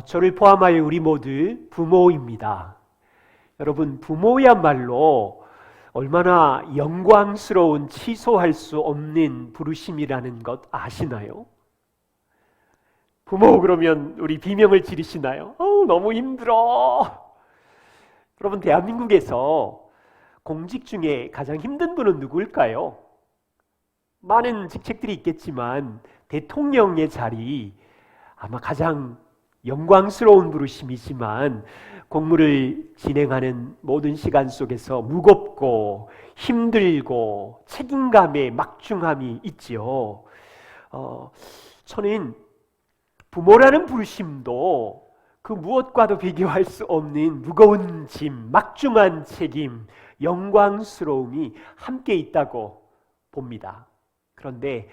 저를 포함하여 우리 모두 부모입니다. 여러분, 부모야말로 얼마나 영광스러운 취소할 수 없는 부르심이라는 것 아시나요? 부모 그러면 우리 비명을 지르시나요? 너무 힘들어. 여러분, 대한민국에서 공직 중에 가장 힘든 분은 누구일까요? 많은 직책들이 있겠지만 대통령의 자리 아마 가장 영광스러운 부르심이지만 공무를 진행하는 모든 시간 속에서 무겁고 힘들고 책임감의 막중함이 있지요. 저는 부모라는 부르심도 그 무엇과도 비교할 수 없는 무거운 짐, 막중한 책임, 영광스러움이 함께 있다고 봅니다. 그런데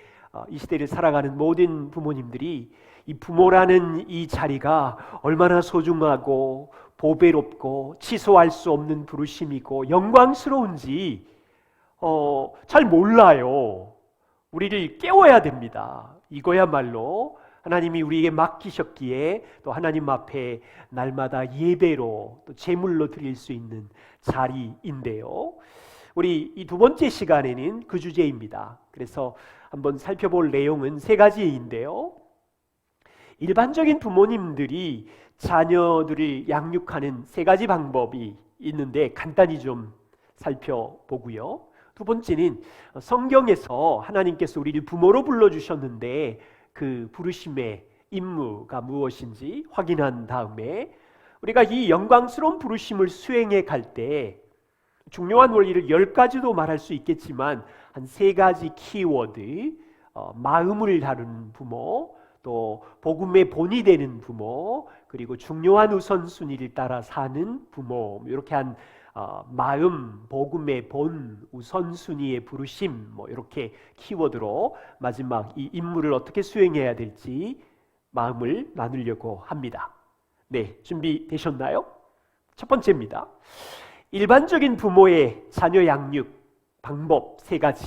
이 시대를 살아가는 모든 부모님들이 이 부모라는 이 자리가 얼마나 소중하고 보배롭고 취소할 수 없는 부르심이고 영광스러운지 잘 몰라요. 우리를 깨워야 됩니다. 이거야말로 하나님이 우리에게 맡기셨기에 또 하나님 앞에 날마다 예배로 또 제물로 드릴 수 있는 자리인데요. 우리 이 두 번째 시간에는 그 주제입니다. 그래서 한번 살펴볼 내용은 세 가지인데요. 일반적인 부모님들이 자녀들을 양육하는 세 가지 방법이 있는데 간단히 좀 살펴보고요. 두 번째는 성경에서 하나님께서 우리를 부모로 불러주셨는데 그 부르심의 임무가 무엇인지 확인한 다음에 우리가 이 영광스러운 부르심을 수행해 갈 때 중요한 원리를 10가지도 말할 수 있겠지만 한 3가지 키워드, 마음을 다루는 부모, 또 복음의 본이 되는 부모, 그리고 중요한 우선순위를 따라 사는 부모, 이렇게 한 마음, 복음의 본, 우선순위의 부르심, 이렇게 키워드로 마지막 이 임무를 어떻게 수행해야 될지 마음을 나누려고 합니다. 네, 준비되셨나요? 첫 번째입니다. 일반적인 부모의 자녀 양육 방법 3가지.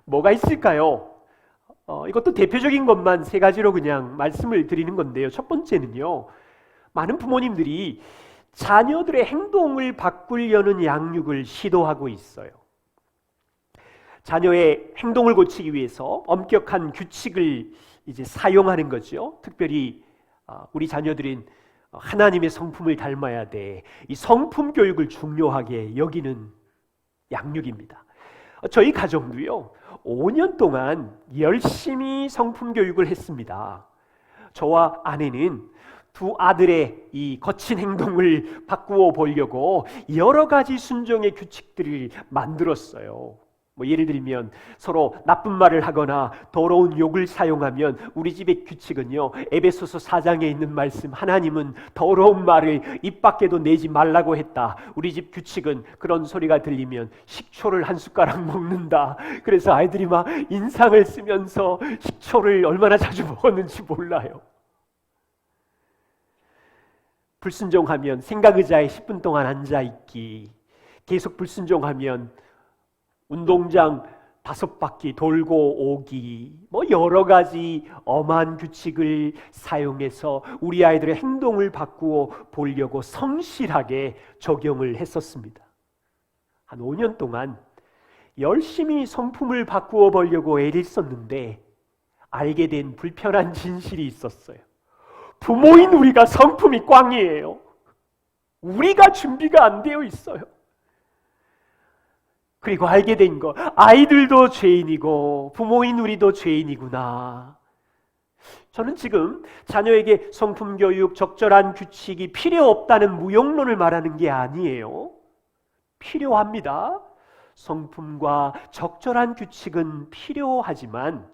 뭐가 있을까요? 이것도 대표적인 것만 3가지로 그냥 말씀을 드리는 건데요. 첫 번째는요, 많은 부모님들이 자녀들의 행동을 바꾸려는 양육을 시도하고 있어요. 자녀의 행동을 고치기 위해서 엄격한 규칙을 이제 사용하는 거죠. 특별히 우리 자녀들은 하나님의 성품을 닮아야 돼. 이 성품 교육을 중요하게 여기는 양육입니다. 저희 가정도요, 5년 동안 열심히 성품 교육을 했습니다. 저와 아내는 두 아들의 이 거친 행동을 바꾸어 보려고 여러 가지 순종의 규칙들을 만들었어요. 예를 들면 서로 나쁜 말을 하거나 더러운 욕을 사용하면 우리 집의 규칙은요, 에베소서 4장에 있는 말씀, 하나님은 더러운 말을 입 밖에도 내지 말라고 했다. 우리 집 규칙은 그런 소리가 들리면 식초를 한 숟가락 먹는다. 그래서 아이들이 막 인상을 쓰면서 식초를 얼마나 자주 먹었는지 몰라요. 불순종하면 생각 의자에 10분 동안 앉아있기, 계속 불순종하면 운동장 5바퀴 돌고 오기, 여러 가지 엄한 규칙을 사용해서 우리 아이들의 행동을 바꾸어 보려고 성실하게 적용을 했었습니다. 한 5년 동안 열심히 성품을 바꾸어 보려고 애를 썼는데 알게 된 불편한 진실이 있었어요. 부모인 우리가 성품이 꽝이에요. 우리가 준비가 안 되어 있어요. 그리고 알게 된 거, 아이들도 죄인이고 부모인 우리도 죄인이구나. 저는 지금 자녀에게 성품 교육, 적절한 규칙이 필요 없다는 무용론을 말하는 게 아니에요. 필요합니다. 성품과 적절한 규칙은 필요하지만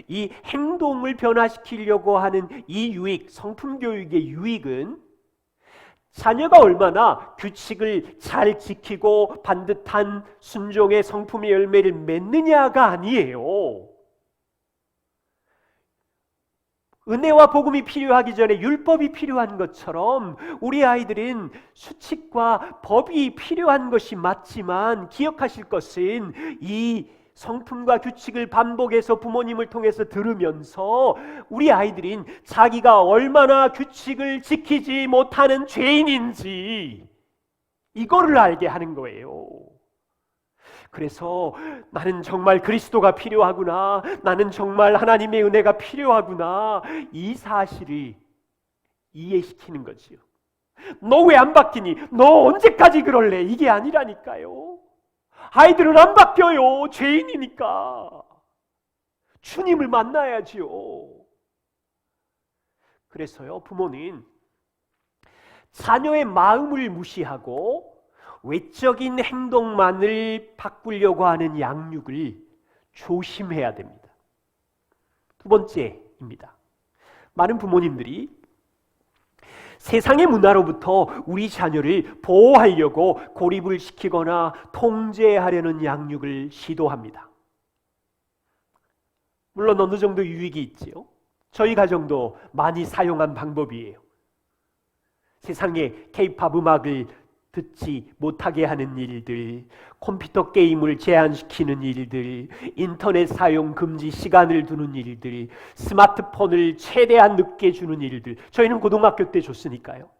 이 행동을 변화시키려고 하는 이 유익, 성품 교육의 유익은 자녀가 얼마나 규칙을 잘 지키고 반듯한 순종의 성품의 열매를 맺느냐가 아니에요. 은혜와 복음이 필요하기 전에 율법이 필요한 것처럼 우리 아이들은 수칙과 법이 필요한 것이 맞지만 기억하실 것은 이 성품과 규칙을 반복해서 부모님을 통해서 들으면서 우리 아이들인 자기가 얼마나 규칙을 지키지 못하는 죄인인지 이거를 알게 하는 거예요. 그래서 나는 정말 그리스도가 필요하구나, 나는 정말 하나님의 은혜가 필요하구나, 이 사실을 이해시키는 거지요. 너 왜 안 바뀌니? 너 언제까지 그럴래? 이게 아니라니까요. 아이들은 안 바뀌어요. 죄인이니까. 주님을 만나야지요. 그래서요, 부모는 자녀의 마음을 무시하고 외적인 행동만을 바꾸려고 하는 양육을 조심해야 됩니다. 두 번째입니다. 많은 부모님들이 세상의 문화로부터 우리 자녀를 보호하려고 고립을 시키거나 통제하려는 양육을 시도합니다. 물론 어느 정도 유익이 있지요. 저희 가정도 많이 사용한 방법이에요. 세상에 K-팝 음악을 듣지 못하게 하는 일들, 컴퓨터 게임을 제한시키는 일들, 인터넷 사용 금지 시간을 두는 일들, 스마트폰을 최대한 늦게 주는 일들, 저희는 고등학교 때 줬으니까요.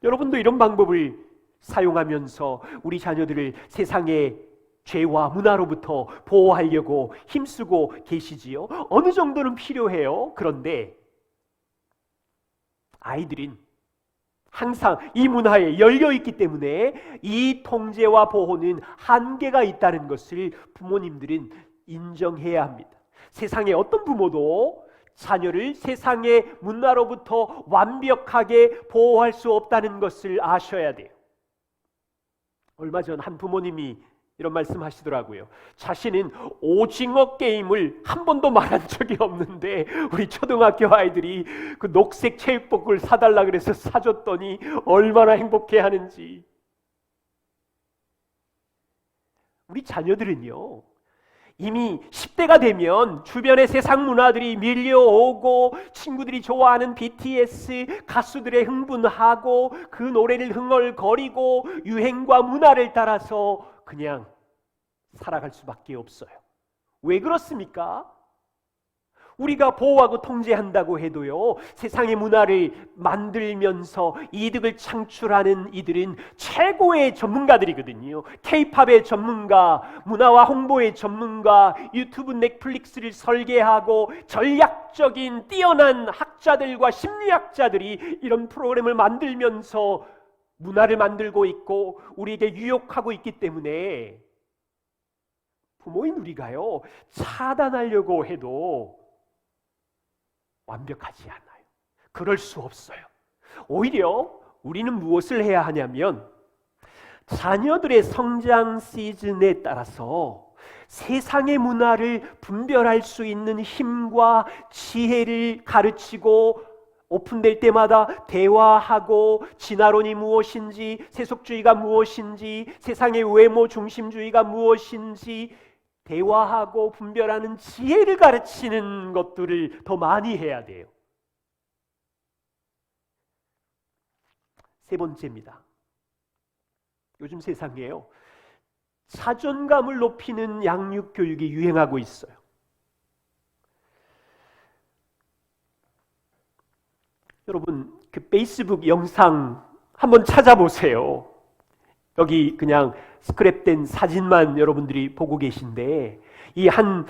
여러분도 이런 방법을 사용하면서 우리 자녀들을 세상의 죄와 문화로부터 보호하려고 힘쓰고 계시지요. 어느 정도는 필요해요. 그런데 아이들은 항상 이 문화에 열려있기 때문에 이 통제와 보호는 한계가 있다는 것을 부모님들은 인정해야 합니다. 세상의 어떤 부모도 자녀를 세상의 문화로부터 완벽하게 보호할 수 없다는 것을 아셔야 돼요. 얼마 전 한 부모님이 이런 말씀 하시더라고요. 자신은 오징어 게임을 한 번도 말한 적이 없는데 우리 초등학교 아이들이 그 녹색 체육복을 사달라 그래서 사줬더니 얼마나 행복해 하는지. 우리 자녀들은요, 이미 10대가 되면 주변의 세상 문화들이 밀려오고 친구들이 좋아하는 BTS 가수들에 흥분하고 그 노래를 흥얼거리고 유행과 문화를 따라서 그냥 살아갈 수밖에 없어요. 왜 그렇습니까? 우리가 보호하고 통제한다고 해도요, 세상의 문화를 만들면서 이득을 창출하는 이들은 최고의 전문가들이거든요. K-팝의 전문가, 문화와 홍보의 전문가, 유튜브 넷플릭스를 설계하고 전략적인 뛰어난 학자들과 심리학자들이 이런 프로그램을 만들면서 문화를 만들고 있고 우리에게 유혹하고 있기 때문에 부모인 우리가요, 차단하려고 해도 완벽하지 않아요. 그럴 수 없어요. 오히려 우리는 무엇을 해야 하냐면 자녀들의 성장 시즌에 따라서 세상의 문화를 분별할 수 있는 힘과 지혜를 가르치고 오픈될 때마다 대화하고 진화론이 무엇인지, 세속주의가 무엇인지, 세상의 외모 중심주의가 무엇인지 대화하고 분별하는 지혜를 가르치는 것들을 더 많이 해야 돼요. 세 번째입니다. 요즘 세상에요, 자존감을 높이는 양육 교육이 유행하고 있어요. 여러분, 그 페이스북 영상 한번 찾아보세요. 여기 그냥 스크랩된 사진만 여러분들이 보고 계신데, 이 한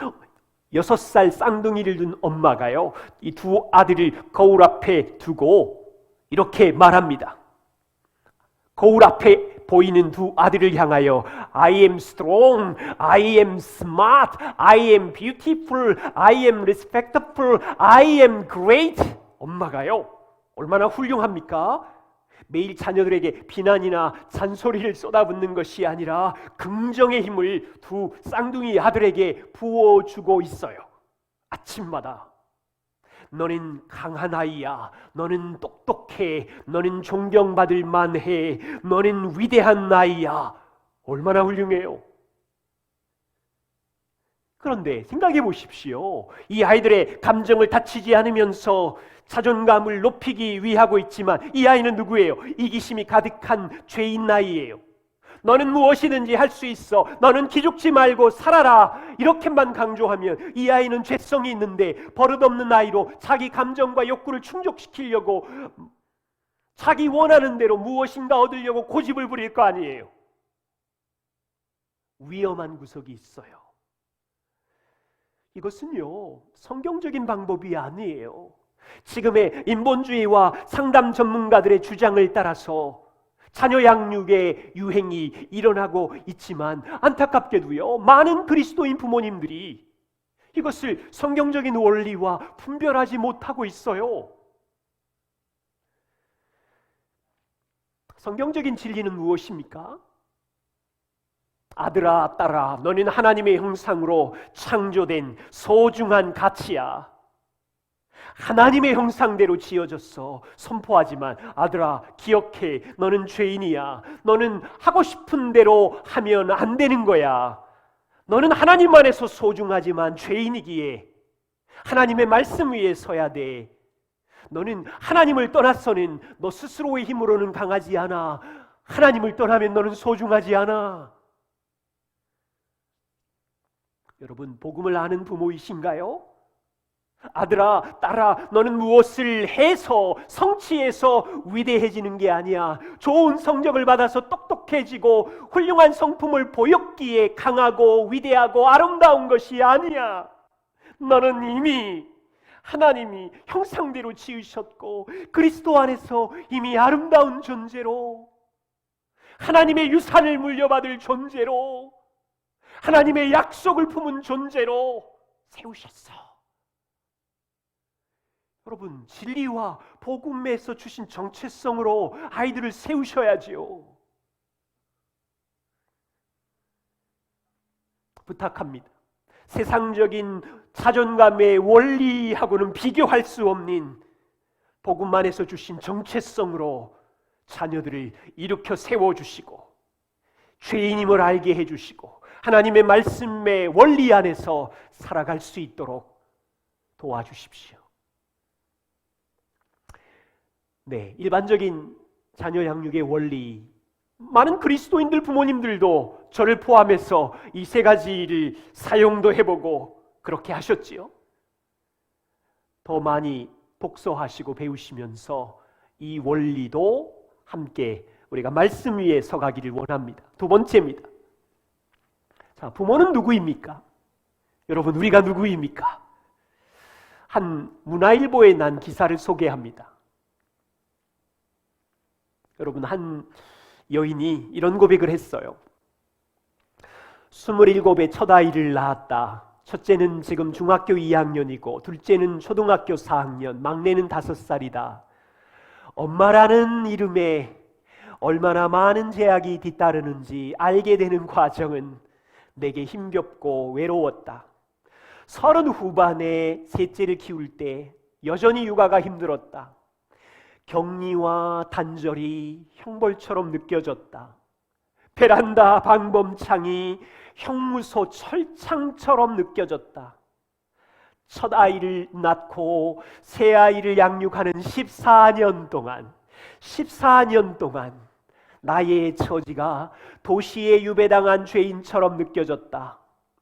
6살 쌍둥이를 둔 엄마가요, 이 두 아들을 거울 앞에 두고 이렇게 말합니다. 거울 앞에 보이는 두 아들을 향하여 I am strong, I am smart, I am beautiful, I am respectful, I am great. 엄마가요, 얼마나 훌륭합니까? 매일 자녀들에게 비난이나 잔소리를 쏟아붓는 것이 아니라 긍정의 힘을 두 쌍둥이 아들에게 부어주고 있어요. 아침마다 너는 강한 아이야, 너는 똑똑해, 너는 존경받을 만해, 너는 위대한 아이야. 얼마나 훌륭해요. 그런데 생각해 보십시오. 이 아이들의 감정을 다치지 않으면서 자존감을 높이기 위하고 있지만 이 아이는 누구예요? 이기심이 가득한 죄인 아이예요. 너는 무엇이든지 할 수 있어. 너는 기죽지 말고 살아라. 이렇게만 강조하면 이 아이는 죄성이 있는데 버릇없는 아이로 자기 감정과 욕구를 충족시키려고 자기 원하는 대로 무엇인가 얻으려고 고집을 부릴 거 아니에요. 위험한 구석이 있어요. 이것은요, 성경적인 방법이 아니에요. 지금의 인본주의와 상담 전문가들의 주장을 따라서 자녀 양육의 유행이 일어나고 있지만 안타깝게도요, 많은 그리스도인 부모님들이 이것을 성경적인 원리와 분별하지 못하고 있어요. 성경적인 진리는 무엇입니까? 아들아, 딸아, 너는 하나님의 형상으로 창조된 소중한 가치야. 하나님의 형상대로 지어졌어. 선포하지만 아들아, 기억해. 너는 죄인이야. 너는 하고 싶은 대로 하면 안 되는 거야. 너는 하나님 안에서 소중하지만 죄인이기에 하나님의 말씀 위에 서야 돼. 너는 하나님을 떠나서는 너 스스로의 힘으로는 강하지 않아. 하나님을 떠나면 너는 소중하지 않아. 여러분, 복음을 아는 부모이신가요? 아들아, 딸아, 너는 무엇을 해서 성취해서 위대해지는 게 아니야. 좋은 성적을 받아서 똑똑해지고 훌륭한 성품을 보였기에 강하고 위대하고 아름다운 것이 아니야. 너는 이미 하나님이 형상대로 지으셨고 그리스도 안에서 이미 아름다운 존재로, 하나님의 유산을 물려받을 존재로, 하나님의 약속을 품은 존재로 세우셨어. 여러분, 진리와 복음에서 주신 정체성으로 아이들을 세우셔야지요. 부탁합니다. 세상적인 자존감의 원리하고는 비교할 수 없는 복음 안에서 주신 정체성으로 자녀들을 일으켜 세워주시고 죄인임을 알게 해주시고 하나님의 말씀의 원리 안에서 살아갈 수 있도록 도와주십시오. 네, 일반적인 자녀 양육의 원리, 많은 그리스도인들 부모님들도 저를 포함해서 이 세 가지를 사용도 해보고 그렇게 하셨지요. 더 많이 독서하시고 배우시면서 이 원리도 함께 우리가 말씀 위에 서가기를 원합니다. 두 번째입니다. 자, 부모는 누구입니까? 여러분, 우리가 누구입니까? 한 문화일보에 난 기사를 소개합니다. 여러분, 한 여인이 이런 고백을 했어요. 27의 첫 아이를 낳았다. 첫째는 지금 중학교 2학년이고 둘째는 초등학교 4학년, 막내는 5살이다. 엄마라는 이름에 얼마나 많은 제약이 뒤따르는지 알게 되는 과정은 내게 힘겹고 외로웠다. 30 후반에 셋째를 키울 때 여전히 육아가 힘들었다. 격리와 단절이 형벌처럼 느껴졌다. 베란다 방범창이 형무소 철창처럼 느껴졌다. 첫 아이를 낳고 새 아이를 양육하는 14년 동안 나의 처지가 도시에 유배당한 죄인처럼 느껴졌다.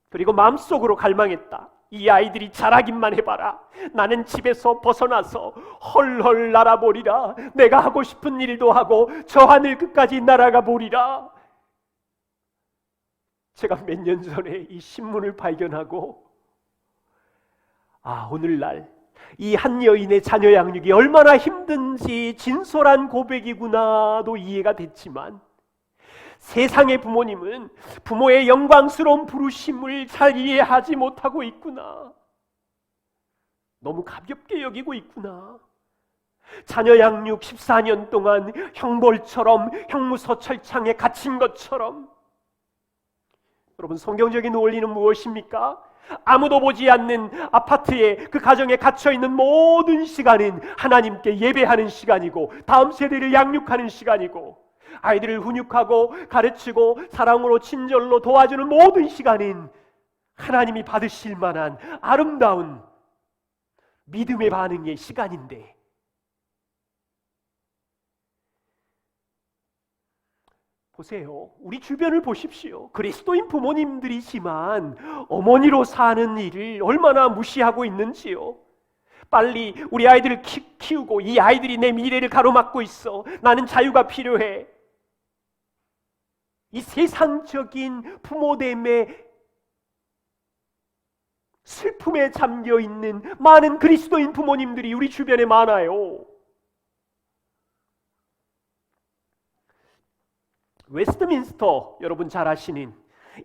그리고 마음속으로 갈망했다. 이 아이들이 자라기만 해봐라. 나는 집에서 벗어나서 헐헐 날아보리라. 내가 하고 싶은 일도 하고 저 하늘 끝까지 날아가 보리라. 제가 몇 년 전에 이 신문을 발견하고 오늘날 이 한 여인의 자녀 양육이 얼마나 힘든지 진솔한 고백이구나도 이해가 됐지만 세상의 부모님은 부모의 영광스러운 부르심을 잘 이해하지 못하고 있구나. 너무 가볍게 여기고 있구나. 자녀 양육 14년 동안 형벌처럼 형무소 철창에 갇힌 것처럼. 여러분, 성경적인 원리는 무엇입니까? 아무도 보지 않는 아파트에 그 가정에 갇혀있는 모든 시간은 하나님께 예배하는 시간이고 다음 세대를 양육하는 시간이고 아이들을 훈육하고 가르치고 사랑으로 친절로 도와주는 모든 시간은 하나님이 받으실 만한 아름다운 믿음의 반응의 시간인데, 보세요. 우리 주변을 보십시오. 그리스도인 부모님들이지만 어머니로 사는 일을 얼마나 무시하고 있는지요. 빨리 우리 아이들을 키우고 이 아이들이 내 미래를 가로막고 있어. 나는 자유가 필요해. 이 세상적인 부모됨의 슬픔에 잠겨 있는 많은 그리스도인 부모님들이 우리 주변에 많아요. 웨스트민스터 여러분 잘 아시는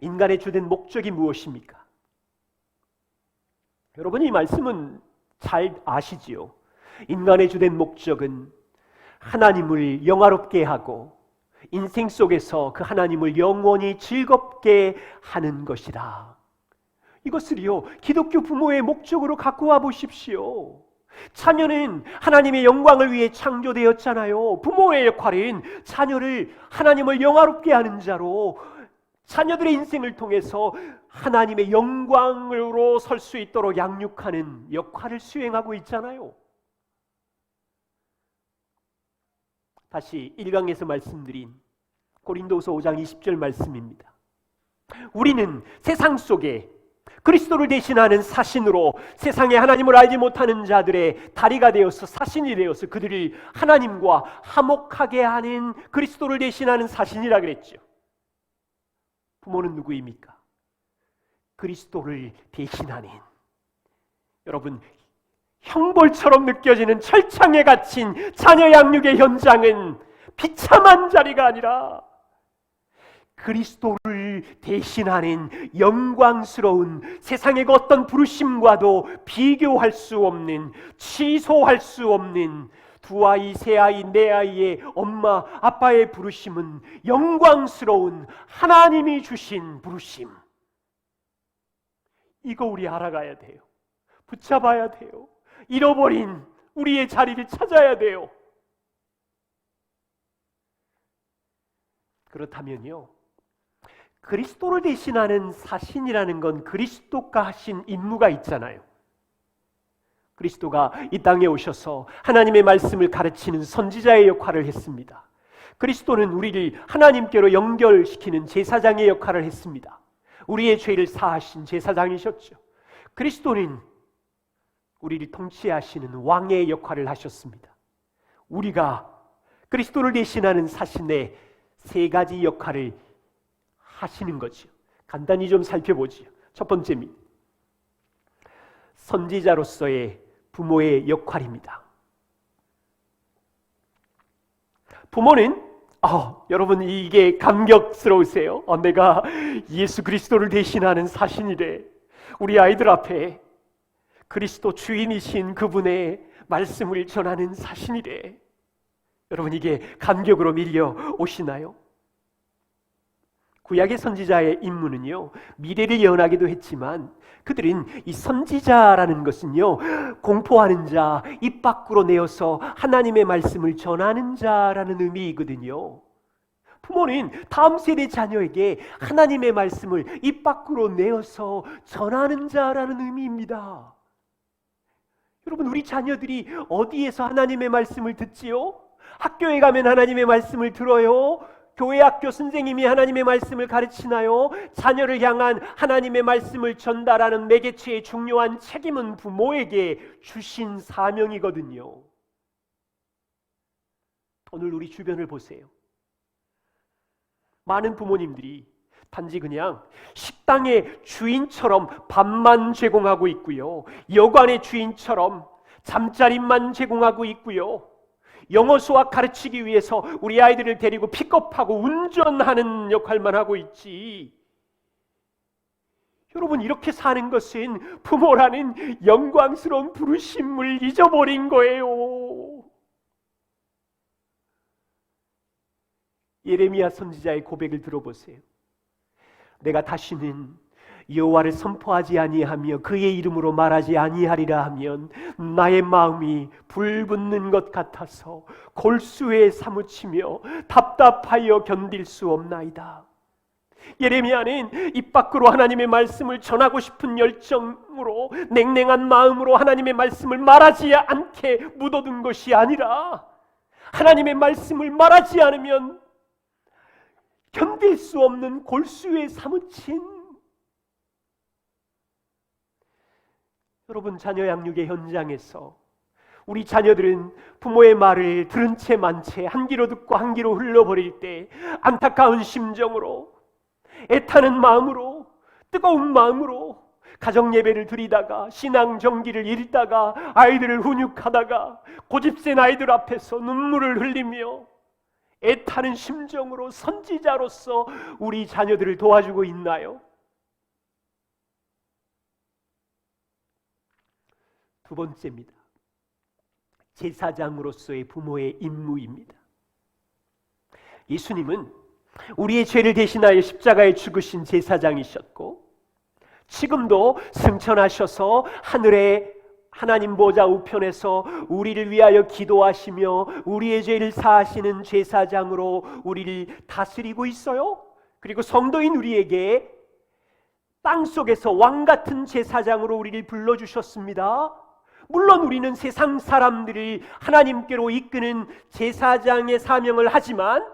인간의 주된 목적이 무엇입니까? 여러분 이 말씀은 잘 아시지요. 인간의 주된 목적은 하나님을 영화롭게 하고 인생 속에서 그 하나님을 영원히 즐겁게 하는 것이라. 이것을요 기독교 부모의 목적으로 갖고 와 보십시오. 자녀는 하나님의 영광을 위해 창조되었잖아요. 부모의 역할은 자녀를 하나님을 영화롭게 하는 자로 자녀들의 인생을 통해서 하나님의 영광으로 설 수 있도록 양육하는 역할을 수행하고 있잖아요. 다시 1강에서 말씀드린 고린도서 5장 20절 말씀입니다. 우리는 세상 속에 그리스도를 대신하는 사신으로 세상에 하나님을 알지 못하는 자들의 다리가 되어서 사신이 되어서 그들을 하나님과 화목하게 하는 그리스도를 대신하는 사신이라 그랬죠. 부모는 누구입니까? 그리스도를 대신하는, 여러분 형벌처럼 느껴지는 철창에 갇힌 자녀 양육의 현장은 비참한 자리가 아니라 그리스도를 대신하는 영광스러운 세상의 그 어떤 부르심과도 비교할 수 없는, 취소할 수 없는 두 아이, 세 아이, 네 아이의 엄마, 아빠의 부르심은 영광스러운 하나님이 주신 부르심. 이거 우리 알아가야 돼요. 붙잡아야 돼요. 잃어버린 우리의 자리를 찾아야 돼요. 그렇다면요, 그리스도를 대신하는 사신이라는 건 그리스도가 하신 임무가 있잖아요. 그리스도가 이 땅에 오셔서 하나님의 말씀을 가르치는 선지자의 역할을 했습니다. 그리스도는 우리를 하나님께로 연결시키는 제사장의 역할을 했습니다. 우리의 죄를 사하신 제사장이셨죠. 그리스도는 우리를 통치하시는 왕의 역할을 하셨습니다. 우리가 그리스도를 대신하는 사신의 세 가지 역할을 하시는 거죠. 간단히 좀 살펴보죠. 첫 번째입니다. 선지자로서의 부모의 역할입니다. 부모는 여러분 이게 감격스러우세요? 내가 예수 그리스도를 대신하는 사신이래. 우리 아이들 앞에 그리스도 주인이신 그분의 말씀을 전하는 사신이래. 여러분 이게 감격으로 밀려오시나요? 구약의 선지자의 임무는요, 미래를 예언하기도 했지만 그들은 이 선지자라는 것은요, 공포하는 자, 입 밖으로 내어서 하나님의 말씀을 전하는 자라는 의미이거든요. 부모는 다음 세대 자녀에게 하나님의 말씀을 입 밖으로 내어서 전하는 자라는 의미입니다. 여러분 우리 자녀들이 어디에서 하나님의 말씀을 듣지요? 학교에 가면 하나님의 말씀을 들어요? 교회 학교 선생님이 하나님의 말씀을 가르치나요? 자녀를 향한 하나님의 말씀을 전달하는 매개체의 중요한 책임은 부모에게 주신 사명이거든요. 오늘 우리 주변을 보세요. 많은 부모님들이 단지 그냥 식당의 주인처럼 밥만 제공하고 있고요, 여관의 주인처럼 잠자리만 제공하고 있고요, 영어 수학 가르치기 위해서 우리 아이들을 데리고 픽업하고 운전하는 역할만 하고 있지. 여러분 이렇게 사는 것은 부모라는 영광스러운 부르심을 잊어버린 거예요. 예레미야 선지자의 고백을 들어보세요. 내가 다시는 여호와를 선포하지 아니하며 그의 이름으로 말하지 아니하리라 하면 나의 마음이 불붙는 것 같아서 골수에 사무치며 답답하여 견딜 수 없나이다. 예레미야는 입 밖으로 하나님의 말씀을 전하고 싶은 열정으로 냉랭한 마음으로 하나님의 말씀을 말하지 않게 묻어둔 것이 아니라 하나님의 말씀을 말하지 않으면 견딜 수 없는 골수에 사무친 여러분, 자녀 양육의 현장에서 우리 자녀들은 부모의 말을 들은 채 만 채 한 귀로 듣고 한 귀로 흘려버릴 때 안타까운 심정으로, 애타는 마음으로, 뜨거운 마음으로 가정 예배를 드리다가 신앙 정기를 읽다가 아이들을 훈육하다가 고집센 아이들 앞에서 눈물을 흘리며 애타는 심정으로 선지자로서 우리 자녀들을 도와주고 있나요? 두 번째입니다. 제사장으로서의 부모의 임무입니다. 예수님은 우리의 죄를 대신하여 십자가에 죽으신 제사장이셨고 지금도 승천하셔서 하늘의 하나님 보좌 우편에서 우리를 위하여 기도하시며 우리의 죄를 사하시는 제사장으로 우리를 다스리고 있어요. 그리고 성도인 우리에게 땅속에서 왕같은 제사장으로 우리를 불러주셨습니다. 물론 우리는 세상 사람들을 하나님께로 이끄는 제사장의 사명을 하지만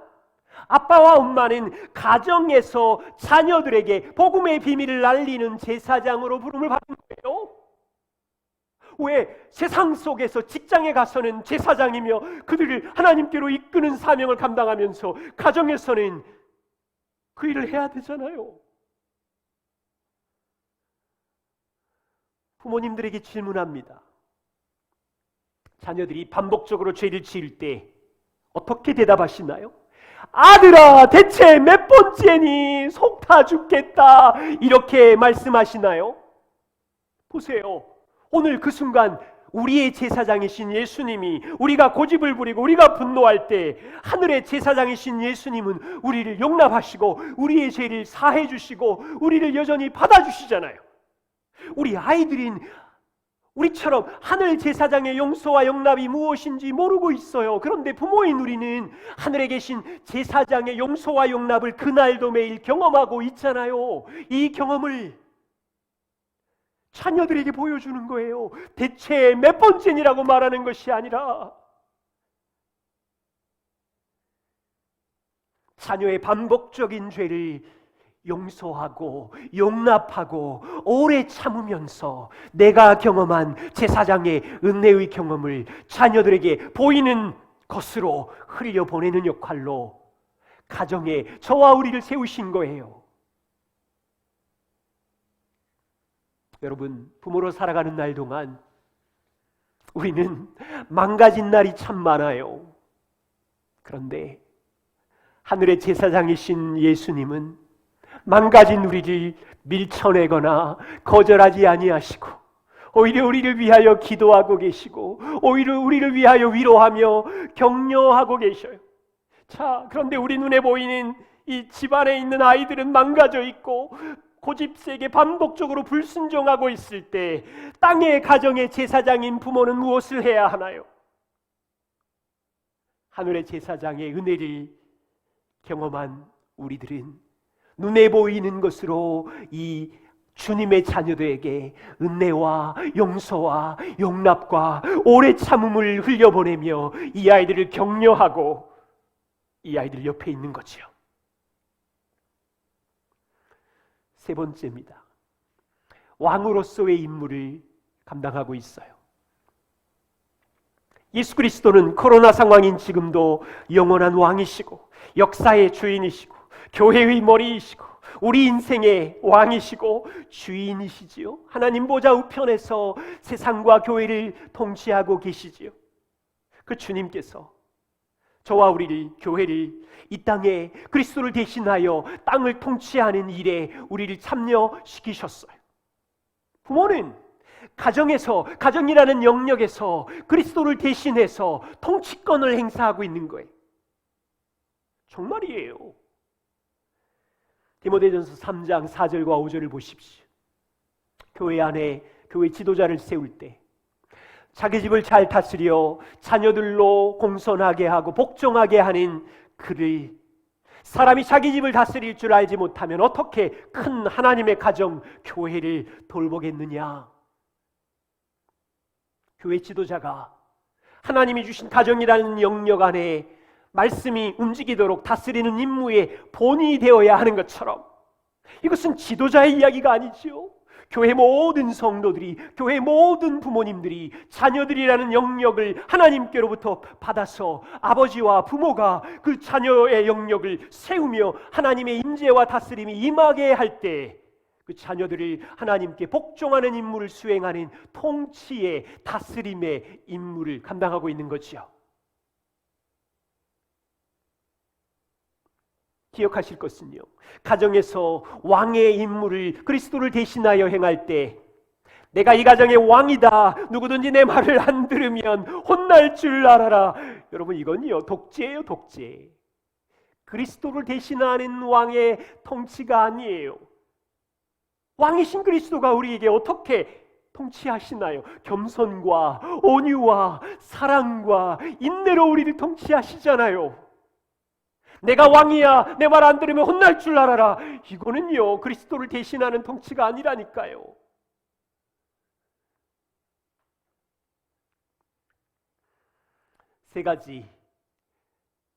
아빠와 엄마는 가정에서 자녀들에게 복음의 비밀을 알리는 제사장으로 부름을 받은 거예요. 왜? 세상 속에서 직장에 가서는 제사장이며 그들을 하나님께로 이끄는 사명을 감당하면서 가정에서는 그 일을 해야 되잖아요. 부모님들에게 질문합니다. 자녀들이 반복적으로 죄를 지을 때 어떻게 대답하시나요? 아들아, 대체 몇 번째니? 속 타 죽겠다, 이렇게 말씀하시나요? 보세요. 오늘 그 순간 우리의 제사장이신 예수님이 우리가 고집을 부리고 우리가 분노할 때 하늘의 제사장이신 예수님은 우리를 용납하시고 우리의 죄를 사해 주시고 우리를 여전히 받아주시잖아요. 우리 아이들인 우리처럼 하늘 제사장의 용서와 용납이 무엇인지 모르고 있어요. 그런데 부모인 우리는 하늘에 계신 제사장의 용서와 용납을 그날도 매일 경험하고 있잖아요. 이 경험을 자녀들에게 보여주는 거예요. 대체 몇 번째니라고 말하는 것이 아니라 자녀의 반복적인 죄를 용서하고 용납하고 오래 참으면서 내가 경험한 제사장의 은혜의 경험을 자녀들에게 보이는 것으로 흘려보내는 역할로 가정에 저와 우리를 세우신 거예요. 여러분, 부모로 살아가는 날 동안 우리는 망가진 날이 참 많아요. 그런데 하늘의 제사장이신 예수님은 망가진 우리를 밀쳐내거나 거절하지 아니하시고 오히려 우리를 위하여 기도하고 계시고 오히려 우리를 위하여 위로하며 격려하고 계셔요. 자, 그런데 우리 눈에 보이는 이 집안에 있는 아이들은 망가져 있고 고집세게 반복적으로 불순종하고 있을 때 땅의 가정의 제사장인 부모는 무엇을 해야 하나요? 하늘의 제사장의 은혜를 경험한 우리들은 눈에 보이는 것으로 이 주님의 자녀들에게 은혜와 용서와 용납과 오래 참음을 흘려보내며 이 아이들을 격려하고 이 아이들 옆에 있는 거죠. 세 번째입니다. 왕으로서의 임무를 감당하고 있어요. 예수 그리스도는 코로나 상황인 지금도 영원한 왕이시고 역사의 주인이시고 교회의 머리이시고 우리 인생의 왕이시고 주인이시지요. 하나님 보좌 우편에서 세상과 교회를 통치하고 계시지요. 그 주님께서 저와 우리를, 교회를 이 땅에 그리스도를 대신하여 땅을 통치하는 일에 우리를 참여시키셨어요. 부모는 가정에서, 가정이라는 영역에서 그리스도를 대신해서 통치권을 행사하고 있는 거예요. 정말이에요. 디모데전서 3장 4절과 5절을 보십시오. 교회 안에 교회 지도자를 세울 때 자기 집을 잘 다스려 자녀들로 공손하게 하고 복종하게 하는 그를, 사람이 자기 집을 다스릴 줄 알지 못하면 어떻게 큰 하나님의 가정, 교회를 돌보겠느냐. 교회 지도자가 하나님이 주신 가정이라는 영역 안에 말씀이 움직이도록 다스리는 임무의 본이 되어야 하는 것처럼 이것은 지도자의 이야기가 아니지요. 교회 모든 성도들이, 교회 모든 부모님들이 자녀들이라는 영역을 하나님께로부터 받아서 아버지와 부모가 그 자녀의 영역을 세우며 하나님의 임재와 다스림이 임하게 할 때 그 자녀들을 하나님께 복종하는 임무를 수행하는 통치의 다스림의 임무를 감당하고 있는 거지요. 기억하실 것은요, 가정에서 왕의 임무를 그리스도를 대신하여 행할 때 내가 이 가정의 왕이다, 누구든지 내 말을 안 들으면 혼날 줄 알아라. 여러분, 이건요 독재예요, 독재. 그리스도를 대신하는 왕의 통치가 아니에요. 왕이신 그리스도가 우리에게 어떻게 통치하시나요? 겸손과 온유와 사랑과 인내로 우리를 통치하시잖아요. 내가 왕이야, 내 말 안 들으면 혼날 줄 알아라. 이거는요 그리스도를 대신하는 통치가 아니라니까요. 세 가지.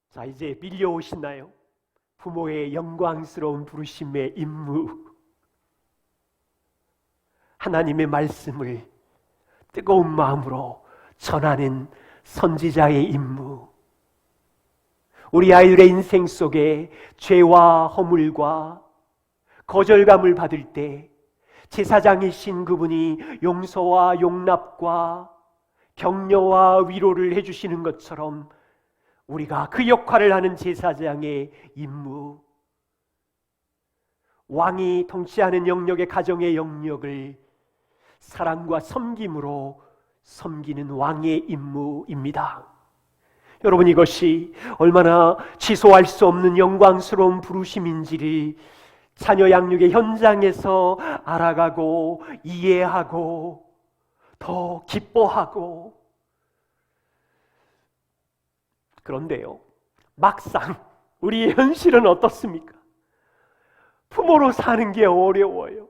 자, 이제 밀려오시나요? 부모의 영광스러운 부르심의 임무. 하나님의 말씀을 뜨거운 마음으로 전하는 선지자의 임무. 우리 아이들의 인생 속에 죄와 허물과 거절감을 받을 때 제사장이신 그분이 용서와 용납과 격려와 위로를 해주시는 것처럼 우리가 그 역할을 하는 제사장의 임무, 왕이 통치하는 영역의 가정의 영역을 사랑과 섬김으로 섬기는 왕의 임무입니다. 여러분, 이것이 얼마나 지소할 수 없는 영광스러운 부르심인지를 자녀 양육의 현장에서 알아가고 이해하고 더 기뻐하고. 그런데요, 막상 우리의 현실은 어떻습니까? 부모로 사는 게 어려워요.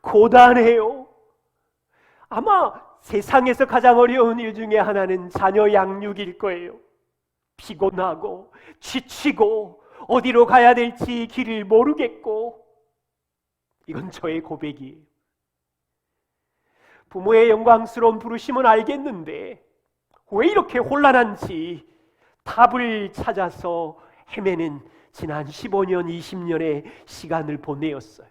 고단해요. 아마 세상에서 가장 어려운 일 중에 하나는 자녀 양육일 거예요. 피곤하고 지치고 어디로 가야 될지 길을 모르겠고. 이건 저의 고백이에요. 부모의 영광스러운 부르심은 알겠는데 왜 이렇게 혼란한지 답을 찾아서 헤매는 지난 15년, 20년의 시간을 보내었어요.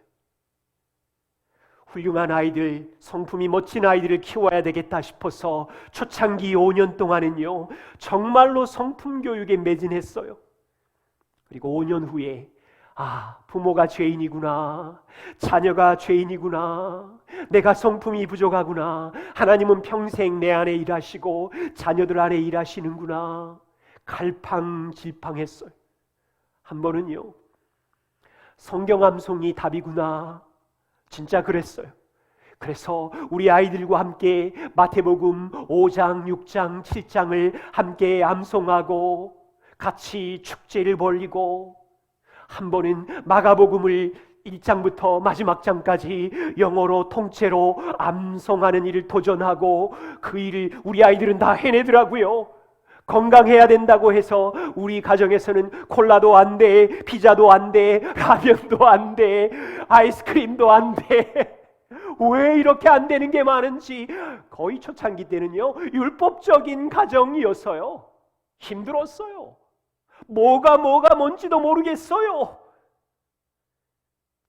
훌륭한 아이들, 성품이 멋진 아이들을 키워야 되겠다 싶어서 초창기 5년 동안은요 정말로 성품 교육에 매진했어요. 그리고 5년 후에 부모가 죄인이구나, 자녀가 죄인이구나, 내가 성품이 부족하구나, 하나님은 평생 내 안에 일하시고 자녀들 안에 일하시는구나, 갈팡질팡했어요. 한 번은요, 성경 암송이 답이구나, 진짜 그랬어요. 그래서 우리 아이들과 함께 마태복음 5장, 6장, 7장을 함께 암송하고 같이 축제를 벌이고, 한 번은 마가복음을 1장부터 마지막 장까지 영어로 통째로 암송하는 일을 도전하고, 그 일을 우리 아이들은 다 해내더라고요. 건강해야 된다고 해서 우리 가정에서는 콜라도 안 돼, 피자도 안 돼, 라면도 안 돼, 아이스크림도 안 돼. 왜 이렇게 안 되는 게 많은지. 거의 초창기 때는요 율법적인 가정이어서요 힘들었어요. 뭐가 뭔지도 모르겠어요.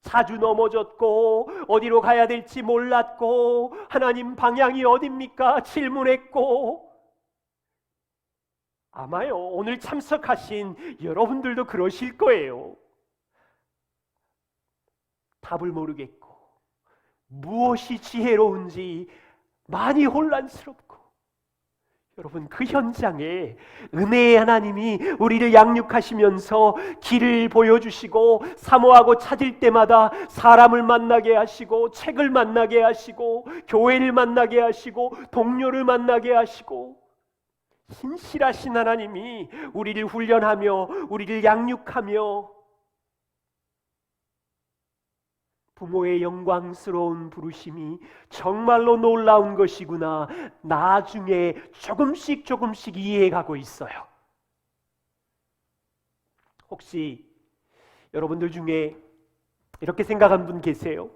자주 넘어졌고 어디로 가야 될지 몰랐고 하나님 방향이 어딥니까 질문했고. 아마요 오늘 참석하신 여러분들도 그러실 거예요. 답을 모르겠고 무엇이 지혜로운지 많이 혼란스럽고. 여러분, 그 현장에 은혜의 하나님이 우리를 양육하시면서 길을 보여주시고 사모하고 찾을 때마다 사람을 만나게 하시고 책을 만나게 하시고 교회를 만나게 하시고 동료를 만나게 하시고, 신실하신 하나님이 우리를 훈련하며 우리를 양육하며 부모의 영광스러운 부르심이 정말로 놀라운 것이구나 나, 나중에 조금씩 이해가고 있어요. 혹시 여러분들 중에 이렇게 생각한 분 계세요?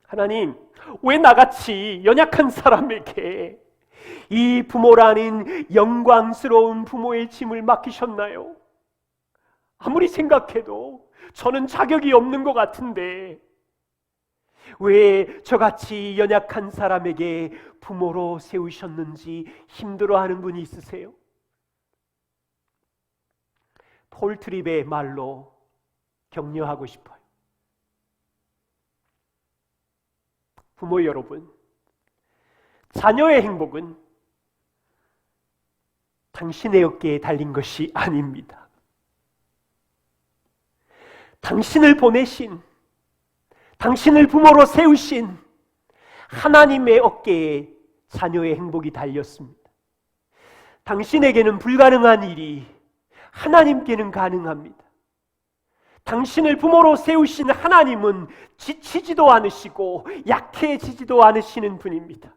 하나님, 왜 나같이 연약한 사람에게 이 부모라는 영광스러운 부모의 짐을 맡기셨나요? 아무리 생각해도 저는 자격이 없는 것 같은데 왜 저같이 연약한 사람에게 부모로 세우셨는지 힘들어하는 분이 있으세요? 폴 트립의 말로 격려하고 싶어요. 부모 여러분, 자녀의 행복은 당신의 어깨에 달린 것이 아닙니다. 당신을 보내신, 당신을 부모로 세우신 하나님의 어깨에 자녀의 행복이 달렸습니다. 당신에게는 불가능한 일이 하나님께는 가능합니다. 당신을 부모로 세우신 하나님은 지치지도 않으시고 약해지지도 않으시는 분입니다.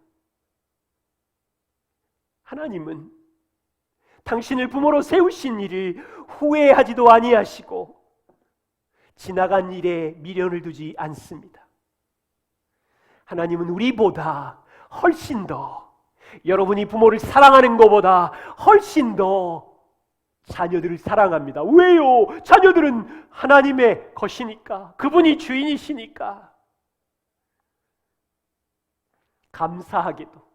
하나님은 당신을 부모로 세우신 일을 후회하지도 아니하시고 지나간 일에 미련을 두지 않습니다. 하나님은 우리보다 훨씬 더, 여러분이 부모를 사랑하는 것보다 훨씬 더 자녀들을 사랑합니다. 왜요? 자녀들은 하나님의 것이니까, 그분이 주인이시니까. 감사하게도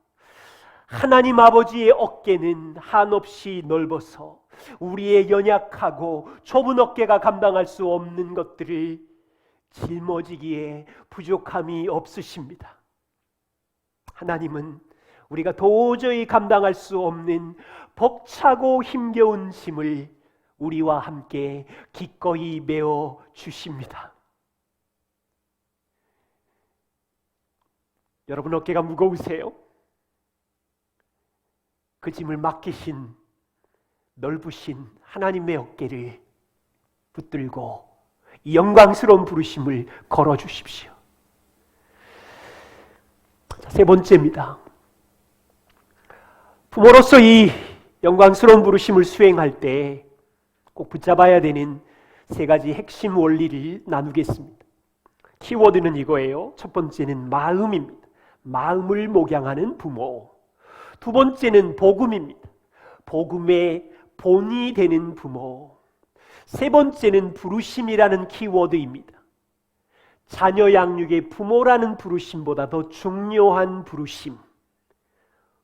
하나님 아버지의 어깨는 한없이 넓어서 우리의 연약하고 좁은 어깨가 감당할 수 없는 것들을 짊어지기에 부족함이 없으십니다. 하나님은 우리가 도저히 감당할 수 없는 벅차고 힘겨운 짐을 우리와 함께 기꺼이 메어 주십니다. 여러분 어깨가 무거우세요? 그 짐을 맡기신 넓으신 하나님의 어깨를 붙들고 이 영광스러운 부르심을 걸어주십시오. 세 번째입니다. 부모로서 이 영광스러운 부르심을 수행할 때 꼭 붙잡아야 되는 세 가지 핵심 원리를 나누겠습니다. 키워드는 이거예요. 첫 번째는 마음입니다. 마음을 목양하는 부모. 두 번째는 복음입니다. 복음의 본이 되는 부모. 세 번째는 부르심이라는 키워드입니다. 자녀 양육의 부모라는 부르심보다 더 중요한 부르심,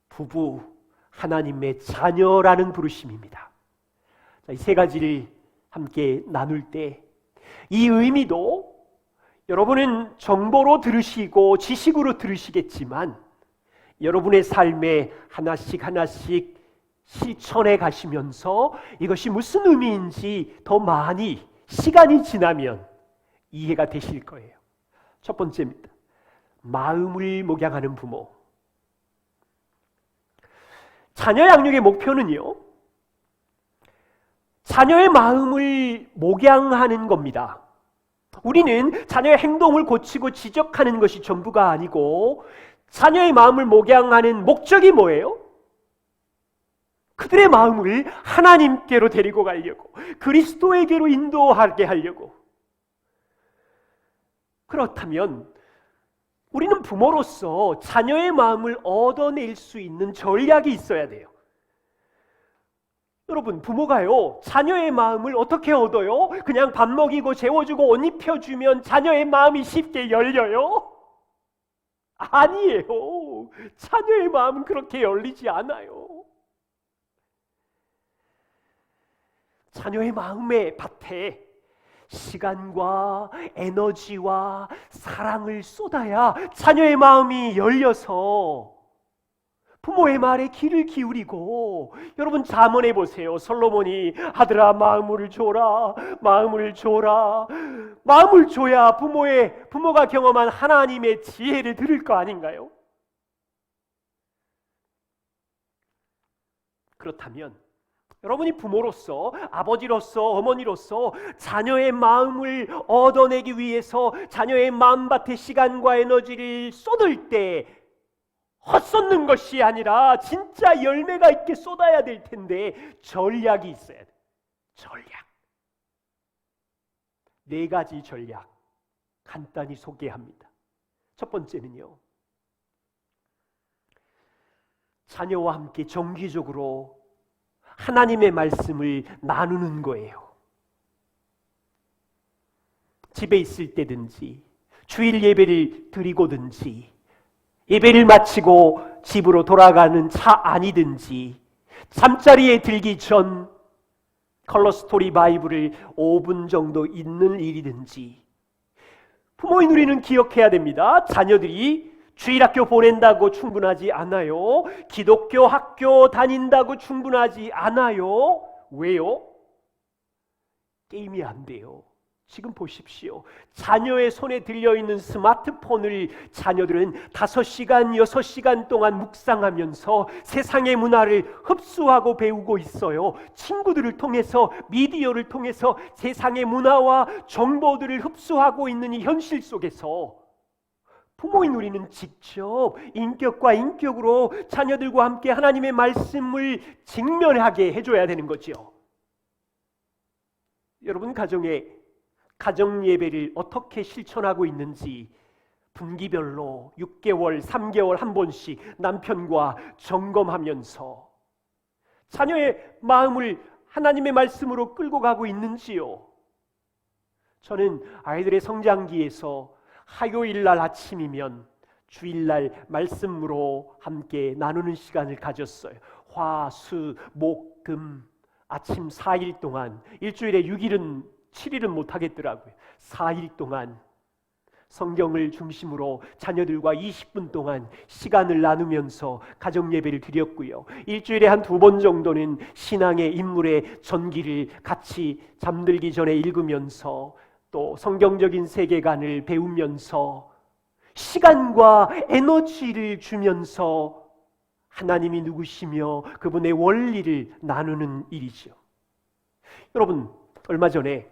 부부, 하나님의 자녀라는 부르심입니다. 이 세 가지를 함께 나눌 때 이 의미도 여러분은 정보로 들으시고 지식으로 들으시겠지만 여러분의 삶에 하나씩 하나씩 실천해 가시면서 이것이 무슨 의미인지 더 많이 시간이 지나면 이해가 되실 거예요. 첫 번째입니다. 마음을 목양하는 부모. 자녀 양육의 목표는요, 자녀의 마음을 목양하는 겁니다. 우리는 자녀의 행동을 고치고 지적하는 것이 전부가 아니고 자녀의 마음을 목양하는 목적이 뭐예요? 그들의 마음을 하나님께로 데리고 가려고, 그리스도에게로 인도하게 하려고. 그렇다면 우리는 부모로서 자녀의 마음을 얻어낼 수 있는 전략이 있어야 돼요. 여러분, 부모가요, 자녀의 마음을 어떻게 얻어요? 그냥 밥 먹이고 재워주고 옷 입혀주면 자녀의 마음이 쉽게 열려요? 아니에요. 자녀의 마음은 그렇게 열리지 않아요. 자녀의 마음의 밭에 시간과 에너지와 사랑을 쏟아야 자녀의 마음이 열려서 부모의 말에 귀를 기울이고, 여러분 잠언해 보세요. 솔로몬이 아들아 마음을 줘라, 마음을 줘라. 마음을 줘야 부모가 경험한 하나님의 지혜를 들을 거 아닌가요? 그렇다면 여러분이 부모로서, 아버지로서, 어머니로서 자녀의 마음을 얻어내기 위해서 자녀의 마음밭에 시간과 에너지를 쏟을 때 헛쏟는 것이 아니라 진짜 열매가 있게 쏟아야 될 텐데 전략이 있어야 돼. 전략. 네 가지 전략 간단히 소개합니다. 첫 번째는요, 자녀와 함께 정기적으로 하나님의 말씀을 나누는 거예요. 집에 있을 때든지 주일 예배를 드리고든지 예배를 마치고 집으로 돌아가는 차 안이든지 잠자리에 들기 전 컬러 스토리 바이블을 5분 정도 읽는 일이든지, 부모인 우리는 기억해야 됩니다. 자녀들이 주일학교 보낸다고 충분하지 않아요. 기독교 학교 다닌다고 충분하지 않아요. 왜요? 게임이 안 돼요. 지금 보십시오. 자녀의 손에 들려있는 스마트폰을 자녀들은 5시간, 6시간 동안 묵상하면서 세상의 문화를 흡수하고 배우고 있어요. 친구들을 통해서, 미디어를 통해서 세상의 문화와 정보들을 흡수하고 있는 이 현실 속에서 부모인 우리는 직접 인격과 인격으로 자녀들과 함께 하나님의 말씀을 직면하게 해줘야 되는 거죠. 여러분 가정 예배를 어떻게 실천하고 있는지 분기별로 6개월, 3개월 한 번씩 남편과 점검하면서 자녀의 마음을 하나님의 말씀으로 끌고 가고 있는지요. 저는 아이들의 성장기에서 화요일 날 아침이면 주일날 말씀으로 함께 나누는 시간을 가졌어요. 화, 수, 목, 금 아침 4일 동안, 일주일에 7일은 못하겠더라고요. 4일 동안 성경을 중심으로 자녀들과 20분 동안 시간을 나누면서 가정 예배를 드렸고요. 일주일에 한 2번 정도는 신앙의 인물의 전기를 같이 잠들기 전에 읽으면서 또 성경적인 세계관을 배우면서 시간과 에너지를 주면서 하나님이 누구시며 그분의 원리를 나누는 일이죠. 여러분, 얼마 전에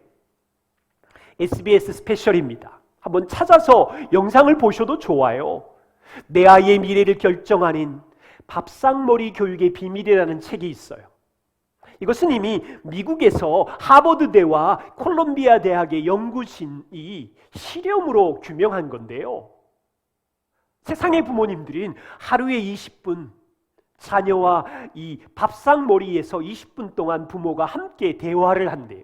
SBS 스페셜입니다. 한번 찾아서 영상을 보셔도 좋아요. 내 아이의 미래를 결정하는 밥상머리 교육의 비밀이라는 책이 있어요. 이것은 이미 미국에서 하버드대와 콜롬비아 대학의 연구진이 실험으로 규명한 건데요. 세상의 부모님들은 하루에 20분 자녀와 이 밥상머리에서 20분 동안 부모가 함께 대화를 한대요.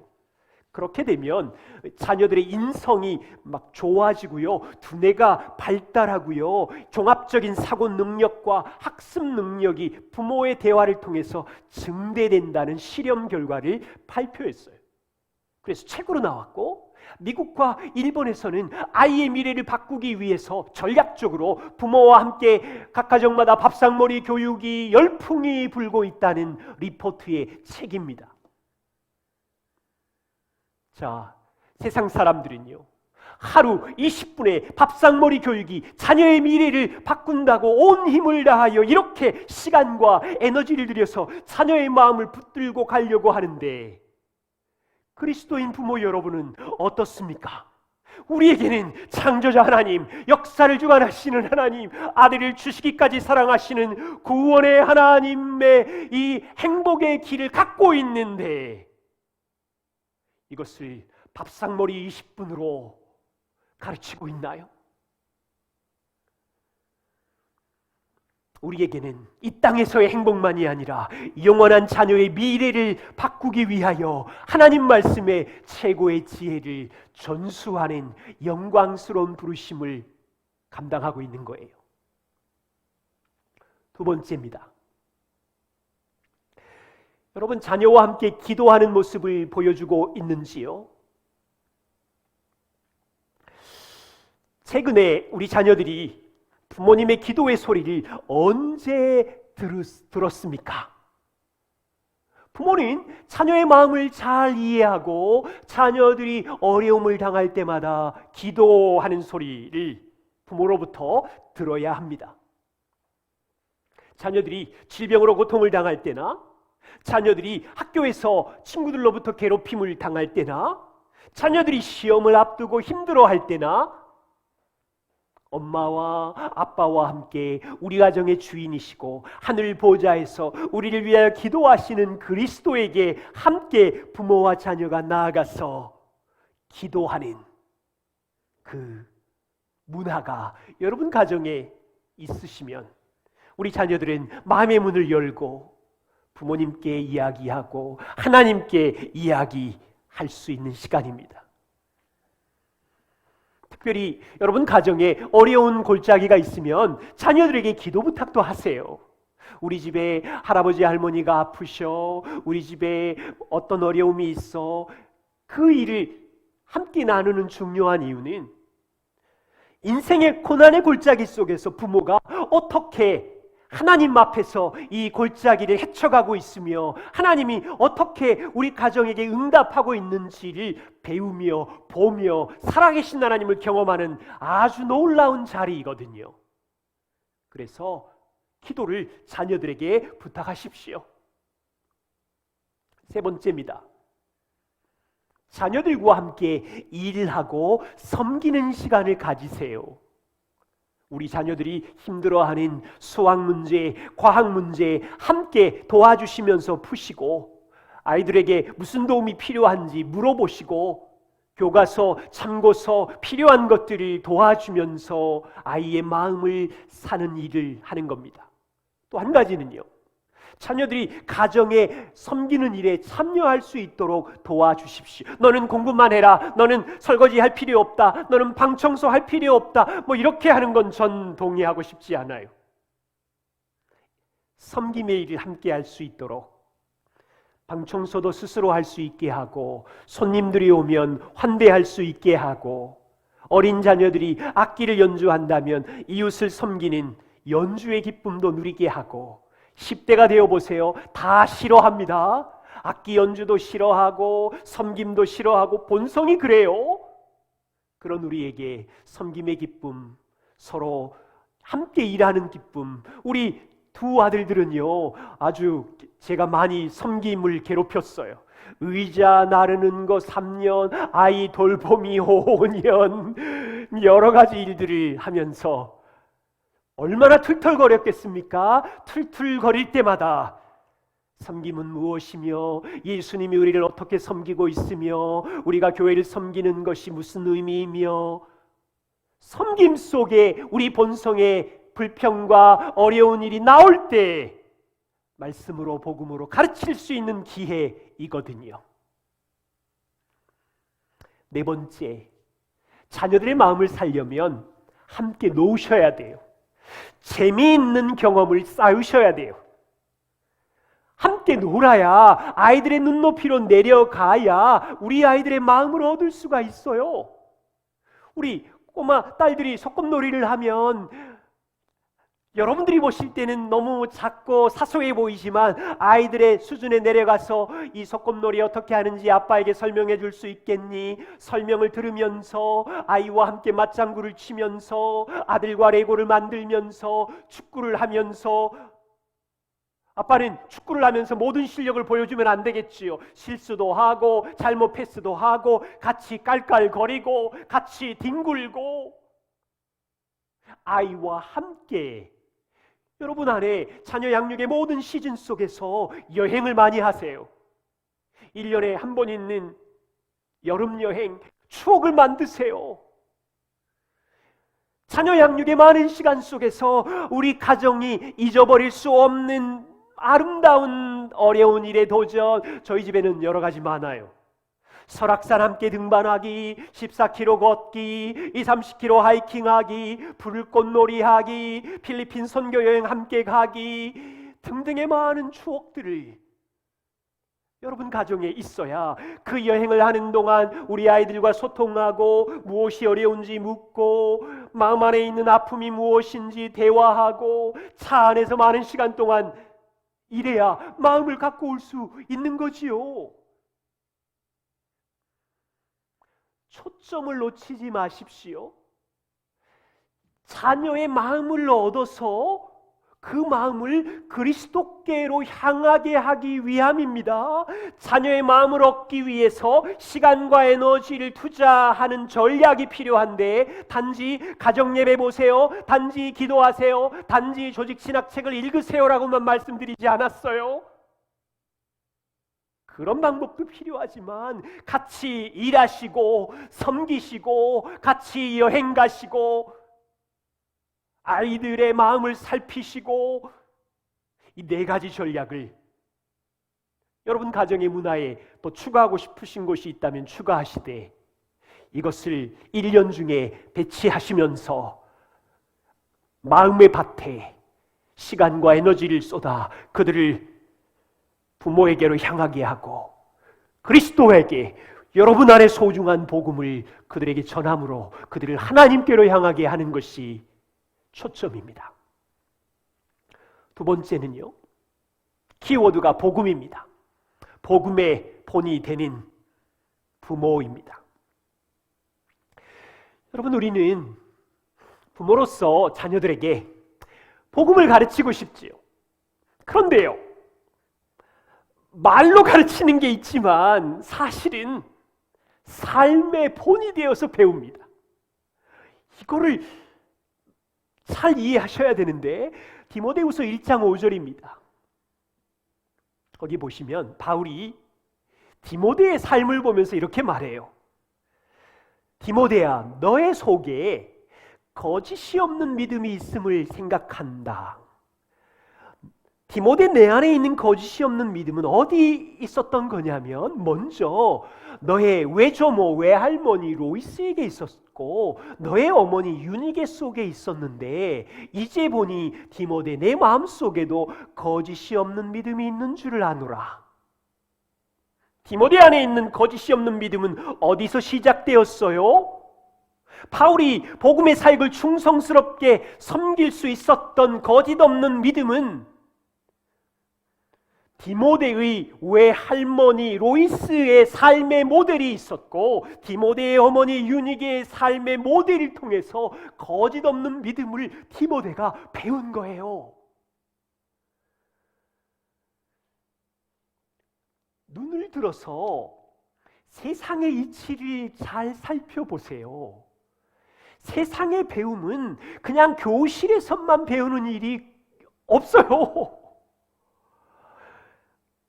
그렇게 되면 자녀들의 인성이 막 좋아지고요, 두뇌가 발달하고요, 종합적인 사고 능력과 학습 능력이 부모의 대화를 통해서 증대된다는 실험 결과를 발표했어요. 그래서 책으로 나왔고, 미국과 일본에서는 아이의 미래를 바꾸기 위해서 전략적으로 부모와 함께 각 가정마다 밥상머리 교육이 열풍이 불고 있다는 리포트의 책입니다. 자, 세상 사람들은요, 하루 20분의 밥상머리 교육이 자녀의 미래를 바꾼다고 온 힘을 다하여 이렇게 시간과 에너지를 들여서 자녀의 마음을 붙들고 가려고 하는데, 그리스도인 부모 여러분은 어떻습니까? 우리에게는 창조자 하나님, 역사를 주관하시는 하나님, 아들을 주시기까지 사랑하시는 구원의 하나님의 이 행복의 길을 갖고 있는데, 이것을 밥상머리 20분으로 가르치고 있나요? 우리에게는 이 땅에서의 행복만이 아니라 영원한 자녀의 미래를 바꾸기 위하여 하나님 말씀의 최고의 지혜를 전수하는 영광스러운 부르심을 감당하고 있는 거예요. 두 번째입니다. 여러분, 자녀와 함께 기도하는 모습을 보여주고 있는지요? 최근에 우리 자녀들이 부모님의 기도의 소리를 언제 들었습니까? 부모는 자녀의 마음을 잘 이해하고 자녀들이 어려움을 당할 때마다 기도하는 소리를 부모로부터 들어야 합니다. 자녀들이 질병으로 고통을 당할 때나, 자녀들이 학교에서 친구들로부터 괴롭힘을 당할 때나, 자녀들이 시험을 앞두고 힘들어할 때나, 엄마와 아빠와 함께 우리 가정의 주인이시고 하늘 보좌에서 우리를 위하여 기도하시는 그리스도에게 함께 부모와 자녀가 나아가서 기도하는 그 문화가 여러분 가정에 있으시면 우리 자녀들은 마음의 문을 열고 부모님께 이야기하고 하나님께 이야기할 수 있는 시간입니다. 특별히 여러분 가정에 어려운 골짜기가 있으면 자녀들에게 기도 부탁도 하세요. 우리 집에 할아버지 할머니가 아프셔, 우리 집에 어떤 어려움이 있어. 그 일을 함께 나누는 중요한 이유는 인생의 고난의 골짜기 속에서 부모가 어떻게 하나님 앞에서 이 골짜기를 헤쳐가고 있으며 하나님이 어떻게 우리 가정에게 응답하고 있는지를 배우며 보며 살아계신 하나님을 경험하는 아주 놀라운 자리이거든요. 그래서 기도를 자녀들에게 부탁하십시오. 세 번째입니다. 자녀들과 함께 일하고 섬기는 시간을 가지세요. 우리 자녀들이 힘들어하는 수학 문제, 과학 문제 함께 도와주시면서 푸시고, 아이들에게 무슨 도움이 필요한지 물어보시고, 교과서, 참고서 필요한 것들을 도와주면서 아이의 마음을 사는 일을 하는 겁니다. 또 한 가지는요, 자녀들이 가정에 섬기는 일에 참여할 수 있도록 도와주십시오. 너는 공부만 해라, 너는 설거지 할 필요 없다, 너는 방 청소할 필요 없다, 이렇게 하는 건 전 동의하고 싶지 않아요. 섬김의 일을 함께 할 수 있도록 방 청소도 스스로 할 수 있게 하고, 손님들이 오면 환대할 수 있게 하고, 어린 자녀들이 악기를 연주한다면 이웃을 섬기는 연주의 기쁨도 누리게 하고, 10대가 되어보세요. 다 싫어합니다. 악기 연주도 싫어하고 섬김도 싫어하고 본성이 그래요. 그런 우리에게 섬김의 기쁨, 서로 함께 일하는 기쁨. 우리 두 아들들은요, 아주 제가 많이 섬김을 괴롭혔어요. 의자 나르는 거 3년, 아이 돌보미 5년, 여러 가지 일들을 하면서 얼마나 툴툴거렸겠습니까? 툴툴거릴 때마다 섬김은 무엇이며, 예수님이 우리를 어떻게 섬기고 있으며, 우리가 교회를 섬기는 것이 무슨 의미이며, 섬김 속에 우리 본성의 불평과 어려운 일이 나올 때 말씀으로 복음으로 가르칠 수 있는 기회이거든요. 네 번째, 자녀들의 마음을 살려면 함께 노셔야 돼요. 재미있는 경험을 쌓으셔야 돼요. 함께 놀아야, 아이들의 눈높이로 내려가야 우리 아이들의 마음을 얻을 수가 있어요. 우리 꼬마 딸들이 소꿉놀이를 하면 여러분들이 보실 때는 너무 작고 사소해 보이지만, 아이들의 수준에 내려가서 이 소꿉놀이 어떻게 하는지 아빠에게 설명해 줄 수 있겠니? 설명을 들으면서 아이와 함께 맞장구를 치면서 아들과 레고를 만들면서 축구를 하면서, 아빠는 축구를 하면서 모든 실력을 보여주면 안 되겠지요. 실수도 하고 잘못 패스도 하고 같이 깔깔거리고 같이 뒹굴고, 아이와 함께 여러분 안에 자녀 양육의 모든 시즌 속에서 여행을 많이 하세요. 1년에 한 번 있는 여름여행, 추억을 만드세요. 자녀 양육의 많은 시간 속에서 우리 가정이 잊어버릴 수 없는 아름다운 어려운 일의 도전, 저희 집에는 여러 가지 많아요. 설악산 함께 등반하기, 14km 걷기, 30km 하이킹하기, 불꽃놀이 하기, 필리핀 선교여행 함께 가기 등등의 많은 추억들을 여러분 가정에 있어야 그 여행을 하는 동안 우리 아이들과 소통하고 무엇이 어려운지 묻고 마음 안에 있는 아픔이 무엇인지 대화하고 차 안에서 많은 시간 동안 이래야 마음을 갖고 올 수 있는 거지요. 초점을 놓치지 마십시오. 자녀의 마음을 얻어서 그 마음을 그리스도께로 향하게 하기 위함입니다. 자녀의 마음을 얻기 위해서 시간과 에너지를 투자하는 전략이 필요한데, 단지 가정예배 보세요, 단지 기도하세요, 단지 조직 신학책을 읽으세요라고만 말씀드리지 않았어요. 그런 방법도 필요하지만 같이 일하시고 섬기시고 같이 여행 가시고 아이들의 마음을 살피시고 이 네 가지 전략을 여러분 가정의 문화에 또 추가하고 싶으신 것이 있다면 추가하시되 이것을 1년 중에 배치하시면서 마음의 밭에 시간과 에너지를 쏟아 그들을 부모에게로 향하게 하고 그리스도에게 여러분 안에 소중한 복음을 그들에게 전함으로 그들을 하나님께로 향하게 하는 것이 초점입니다. 두 번째는요, 키워드가 복음입니다. 복음의 본이 되는 부모입니다. 여러분, 우리는 부모로서 자녀들에게 복음을 가르치고 싶지요. 그런데요, 말로 가르치는 게 있지만 사실은 삶의 본이 되어서 배웁니다. 이거를 잘 이해하셔야 되는데 디모데후서 1장 5절입니다. 거기 보시면 바울이 디모데의 삶을 보면서 이렇게 말해요. 디모데야, 너의 속에 거짓이 없는 믿음이 있음을 생각한다. 디모데 내 안에 있는 거짓이 없는 믿음은 어디 있었던 거냐면 먼저 너의 외조모, 외할머니 로이스에게 있었고 너의 어머니 유니게 속에 있었는데 이제 보니 디모데 내 마음속에도 거짓이 없는 믿음이 있는 줄을 아노라. 디모데 안에 있는 거짓이 없는 믿음은 어디서 시작되었어요? 바울이 복음의 사역을 충성스럽게 섬길 수 있었던 거짓 없는 믿음은 디모데의 외할머니 로이스의 삶의 모델이 있었고 디모데의 어머니 유니게의 삶의 모델을 통해서 거짓 없는 믿음을 디모데가 배운 거예요. 눈을 들어서 세상의 이치를 잘 살펴보세요. 세상의 배움은 그냥 교실에서만 배우는 일이 없어요.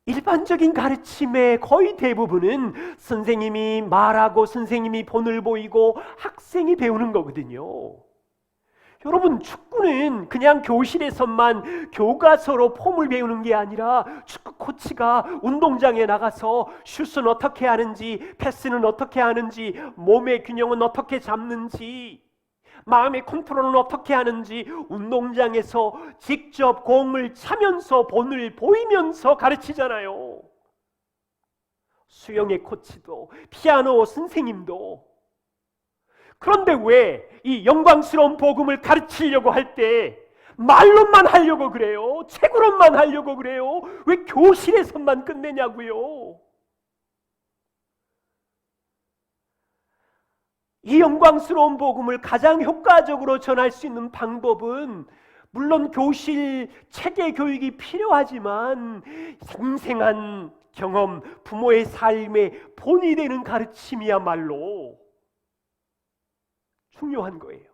일반적인 가르침의 거의 대부분은 선생님이 말하고 선생님이 본을 보이고 학생이 배우는 거거든요. 여러분, 축구는 그냥 교실에서만 교과서로 폼을 배우는 게 아니라 축구 코치가 운동장에 나가서 슛은 어떻게 하는지, 패스는 어떻게 하는지, 몸의 균형은 어떻게 잡는지, 마음의 컨트롤은 어떻게 하는지 운동장에서 직접 공을 차면서 본을 보이면서 가르치잖아요. 수영의 코치도 피아노 선생님도. 그런데 왜 이 영광스러운 복음을 가르치려고 할 때 말로만 하려고 그래요? 책으로만 하려고 그래요? 왜 교실에서만 끝내냐고요? 이 영광스러운 복음을 가장 효과적으로 전할 수 있는 방법은 물론 교실 체계 교육이 필요하지만 생생한 경험, 부모의 삶의 본이 되는 가르침이야말로 중요한 거예요.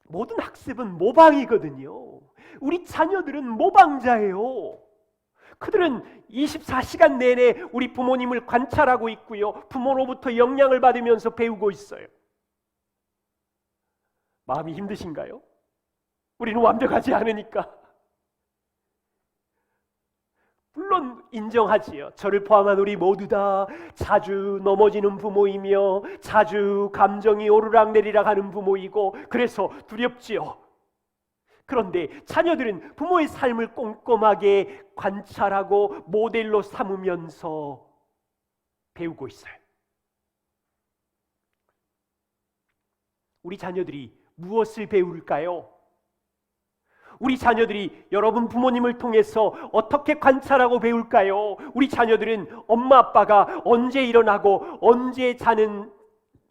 모든 학습은 모방이거든요. 우리 자녀들은 모방자예요. 그들은 24시간 내내 우리 부모님을 관찰하고 있고요. 부모로부터 영향을 받으면서 배우고 있어요. 마음이 힘드신가요? 우리는 완벽하지 않으니까. 물론 인정하지요. 저를 포함한 우리 모두 다 자주 넘어지는 부모이며 자주 감정이 오르락내리락 하는 부모이고 그래서 두렵지요. 그런데 자녀들은 부모의 삶을 꼼꼼하게 관찰하고 모델로 삼으면서 배우고 있어요. 우리 자녀들이 무엇을 배울까요? 우리 자녀들이 여러분 부모님을 통해서 어떻게 관찰하고 배울까요? 우리 자녀들은 엄마 아빠가 언제 일어나고 언제 자는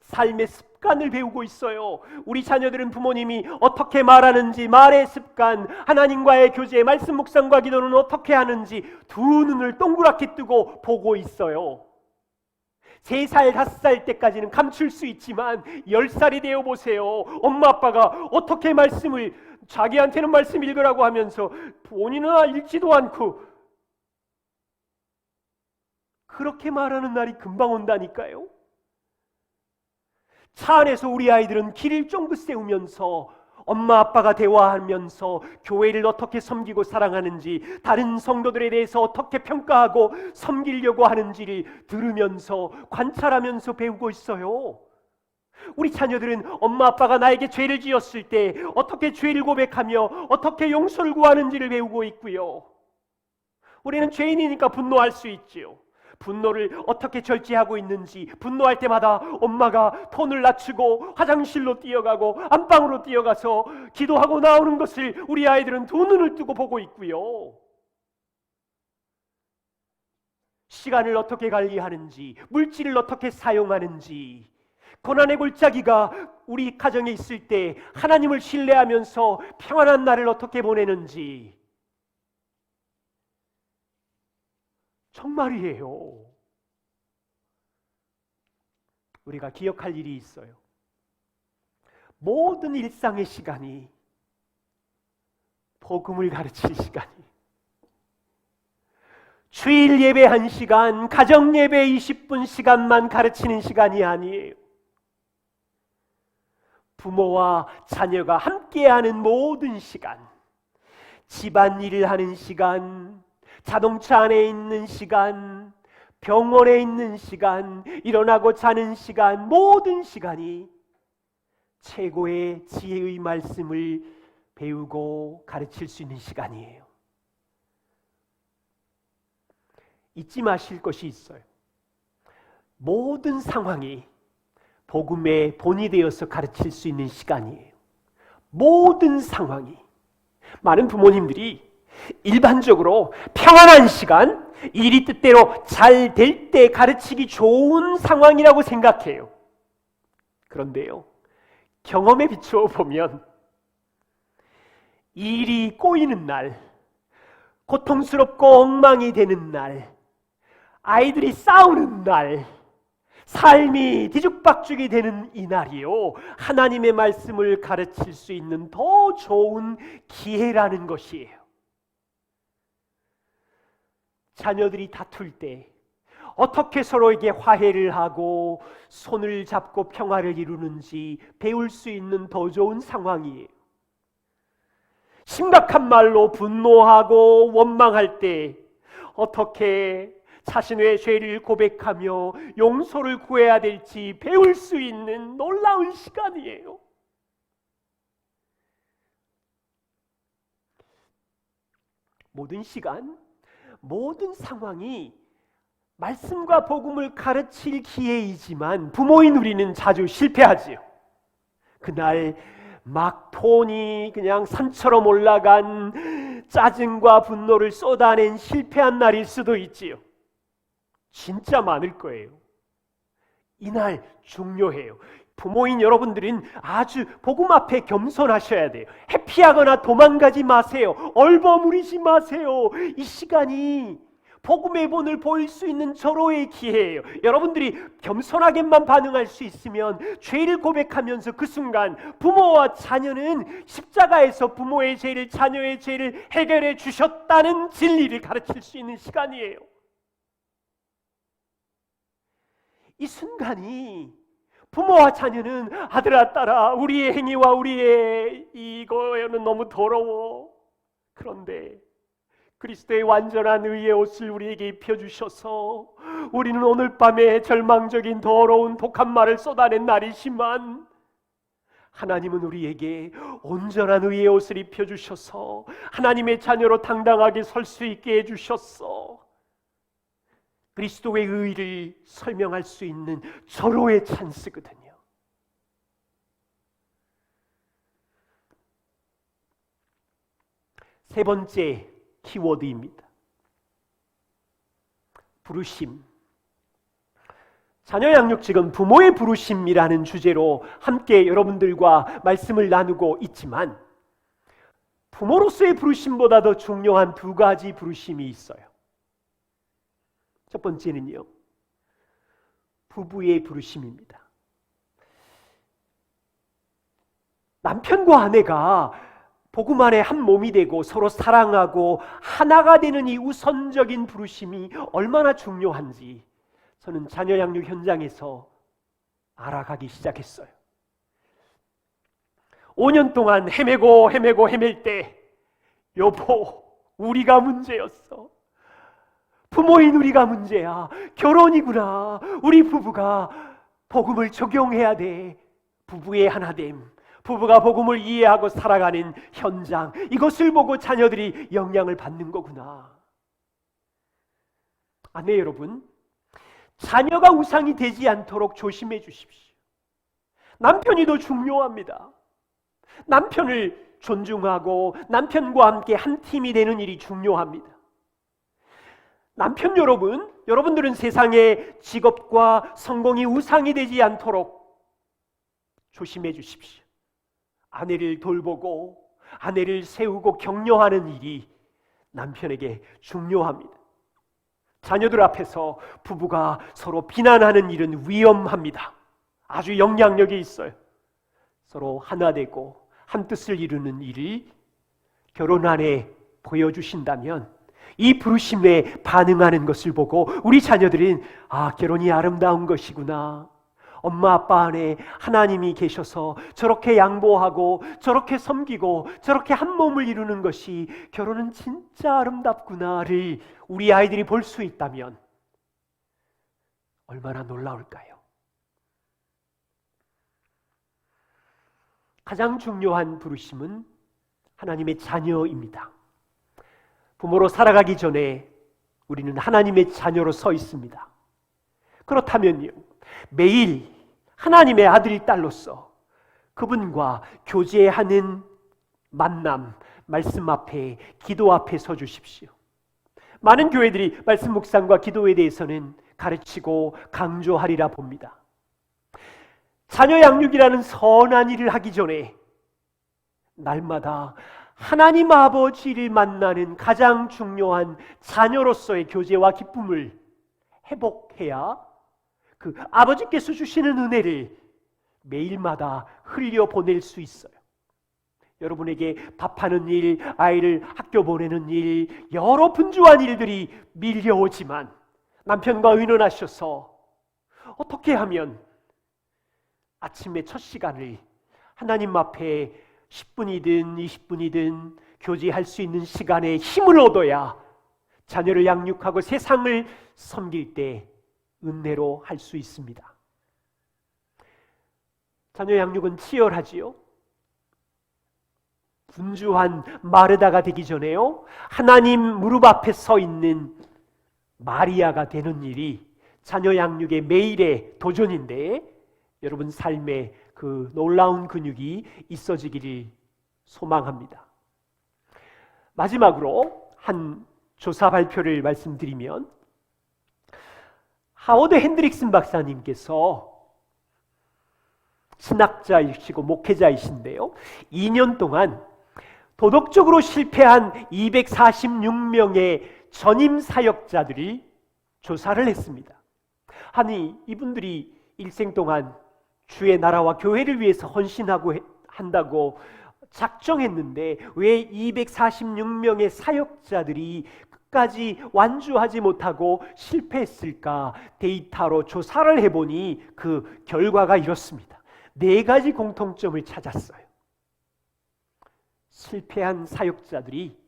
삶의 습관을 배우고 있어요. 우리 자녀들은 부모님이 어떻게 말하는지, 말의 습관, 하나님과의 교제, 말씀 묵상과 기도는 어떻게 하는지 두 눈을 동그랗게 뜨고 보고 있어요. 3살, 5살 때까지는 감출 수 있지만 10살이 되어 보세요. 엄마 아빠가 어떻게 말씀을, 자기한테는 말씀 읽으라고 하면서 본인은 읽지도 않고 그렇게 말하는 날이 금방 온다니까요. 차 안에서 우리 아이들은 길을 쫑긋 세우면서 엄마 아빠가 대화하면서 교회를 어떻게 섬기고 사랑하는지, 다른 성도들에 대해서 어떻게 평가하고 섬기려고 하는지를 들으면서 관찰하면서 배우고 있어요. 우리 자녀들은 엄마 아빠가 나에게 죄를 지었을 때 어떻게 죄를 고백하며 어떻게 용서를 구하는지를 배우고 있고요. 우리는 죄인이니까 분노할 수 있지요. 분노를 어떻게 절제하고 있는지, 분노할 때마다 엄마가 톤을 낮추고 화장실로 뛰어가고 안방으로 뛰어가서 기도하고 나오는 것을 우리 아이들은 두 눈을 뜨고 보고 있고요. 시간을 어떻게 관리하는지, 물질을 어떻게 사용하는지, 고난의 골짜기가 우리 가정에 있을 때 하나님을 신뢰하면서 평안한 날을 어떻게 보내는지, 정말이에요. 우리가 기억할 일이 있어요. 모든 일상의 시간이 복음을 가르칠 시간이, 주일 예배 1시간, 가정 예배 20분 시간만 가르치는 시간이 아니에요. 부모와 자녀가 함께하는 모든 시간, 집안일을 하는 시간, 자동차 안에 있는 시간, 병원에 있는 시간, 일어나고 자는 시간, 모든 시간이 최고의 지혜의 말씀을 배우고 가르칠 수 있는 시간이에요. 잊지 마실 것이 있어요. 모든 상황이 복음의 본이 되어서 가르칠 수 있는 시간이에요. 모든 상황이. 많은 부모님들이 일반적으로 평안한 시간, 일이 뜻대로 잘 될 때 가르치기 좋은 상황이라고 생각해요. 그런데요, 경험에 비추어 보면 일이 꼬이는 날, 고통스럽고 엉망이 되는 날, 아이들이 싸우는 날, 삶이 뒤죽박죽이 되는 이 날이요, 하나님의 말씀을 가르칠 수 있는 더 좋은 기회라는 것이에요. 자녀들이 다툴 때 어떻게 서로에게 화해를 하고 손을 잡고 평화를 이루는지 배울 수 있는 더 좋은 상황이에요. 심각한 말로 분노하고 원망할 때 어떻게 자신의 죄를 고백하며 용서를 구해야 될지 배울 수 있는 놀라운 시간이에요. 모든 시간, 모든 상황이 말씀과 복음을 가르칠 기회이지만 부모인 우리는 자주 실패하지요. 그날 막 톤이 그냥 산처럼 올라간 짜증과 분노를 쏟아낸 실패한 날일 수도 있지요. 진짜 많을 거예요. 이날 중요해요. 부모인 여러분들은 아주 복음 앞에 겸손하셔야 돼요. 회피하거나 도망가지 마세요. 얼버무리지 마세요. 이 시간이 복음의 본을 보일 수 있는 절호의 기회예요. 여러분들이 겸손하게만 반응할 수 있으면 죄를 고백하면서 그 순간 부모와 자녀는 십자가에서 부모의 죄를, 자녀의 죄를 해결해 주셨다는 진리를 가르칠 수 있는 시간이에요. 이 순간이 부모와 자녀는 아들아 딸아, 우리의 행위와 우리의 이거는 너무 더러워. 그런데 그리스도의 완전한 의의 옷을 우리에게 입혀주셔서 우리는 오늘 밤에 절망적인 더러운 독한 말을 쏟아낸 날이지만 하나님은 우리에게 온전한 의의 옷을 입혀주셔서 하나님의 자녀로 당당하게 설 수 있게 해주셨어. 그리스도의 의를 설명할 수 있는 절호의 찬스거든요. 세 번째 키워드입니다. 부르심. 자녀 양육 지금 부모의 부르심이라는 주제로 함께 여러분들과 말씀을 나누고 있지만 부모로서의 부르심보다 더 중요한 두 가지 부르심이 있어요. 첫 번째는요, 부부의 부르심입니다. 남편과 아내가 복음 안에 한 몸이 되고 서로 사랑하고 하나가 되는 이 우선적인 부르심이 얼마나 중요한지 저는 자녀 양육 현장에서 알아가기 시작했어요. 5년 동안 헤맬 때 여보, 우리가 문제였어. 부모인 우리가 문제야. 결혼이구나. 우리 부부가 복음을 적용해야 돼. 부부의 하나됨, 부부가 복음을 이해하고 살아가는 현장, 이것을 보고 자녀들이 영향을 받는 거구나. 아내 여러분, 자녀가 우상이 되지 않도록 조심해 주십시오. 남편이 더 중요합니다. 남편을 존중하고 남편과 함께 한 팀이 되는 일이 중요합니다. 남편 여러분, 여러분들은 세상의 직업과 성공이 우상이 되지 않도록 조심해 주십시오. 아내를 돌보고 아내를 세우고 격려하는 일이 남편에게 중요합니다. 자녀들 앞에서 부부가 서로 비난하는 일은 위험합니다. 아주 영향력이 있어요. 서로 하나 되고 한 뜻을 이루는 일을 결혼 안에 보여주신다면 이 부르심에 반응하는 것을 보고 우리 자녀들은 결혼이 아름다운 것이구나. 엄마 아빠 안에 하나님이 계셔서 저렇게 양보하고 저렇게 섬기고 저렇게 한 몸을 이루는 것이 결혼은 진짜 아름답구나를 우리 아이들이 볼 수 있다면 얼마나 놀라울까요? 가장 중요한 부르심은 하나님의 자녀입니다. 부모로 살아가기 전에 우리는 하나님의 자녀로 서 있습니다. 그렇다면요, 매일 하나님의 아들이 딸로서 그분과 교제하는 만남, 말씀 앞에, 기도 앞에 서 주십시오. 많은 교회들이 말씀 묵상과 기도에 대해서는 가르치고 강조하리라 봅니다. 자녀 양육이라는 선한 일을 하기 전에 날마다 하나님 아버지를 만나는 가장 중요한 자녀로서의 교제와 기쁨을 회복해야 그 아버지께서 주시는 은혜를 매일마다 흘려보낼 수 있어요. 여러분에게 밥하는 일, 아이를 학교 보내는 일, 여러 분주한 일들이 밀려오지만 남편과 의논하셔서 어떻게 하면 아침의 첫 시간을 하나님 앞에 10분이든 20분이든 교제할 수 있는 시간에 힘을 얻어야 자녀를 양육하고 세상을 섬길 때 은혜로 할 수 있습니다. 자녀 양육은 치열하지요. 분주한 마르다가 되기 전에요, 하나님 무릎 앞에 서 있는 마리아가 되는 일이 자녀 양육의 매일의 도전인데 여러분 삶에 그 놀라운 근육이 있어지기를 소망합니다. 마지막으로 한 조사 발표를 말씀드리면 하워드 핸드릭슨 박사님께서 신학자이시고 목회자이신데요, 2년 동안 도덕적으로 실패한 246명의 전임 사역자들이 조사를 했습니다. 아니, 이분들이 일생 동안 주의 나라와 교회를 위해서 헌신하고 한다고 작정했는데 왜 246명의 사역자들이 끝까지 완주하지 못하고 실패했을까? 데이터로 조사를 해보니 그 결과가 이렇습니다. 4가지 공통점을 찾았어요. 실패한 사역자들이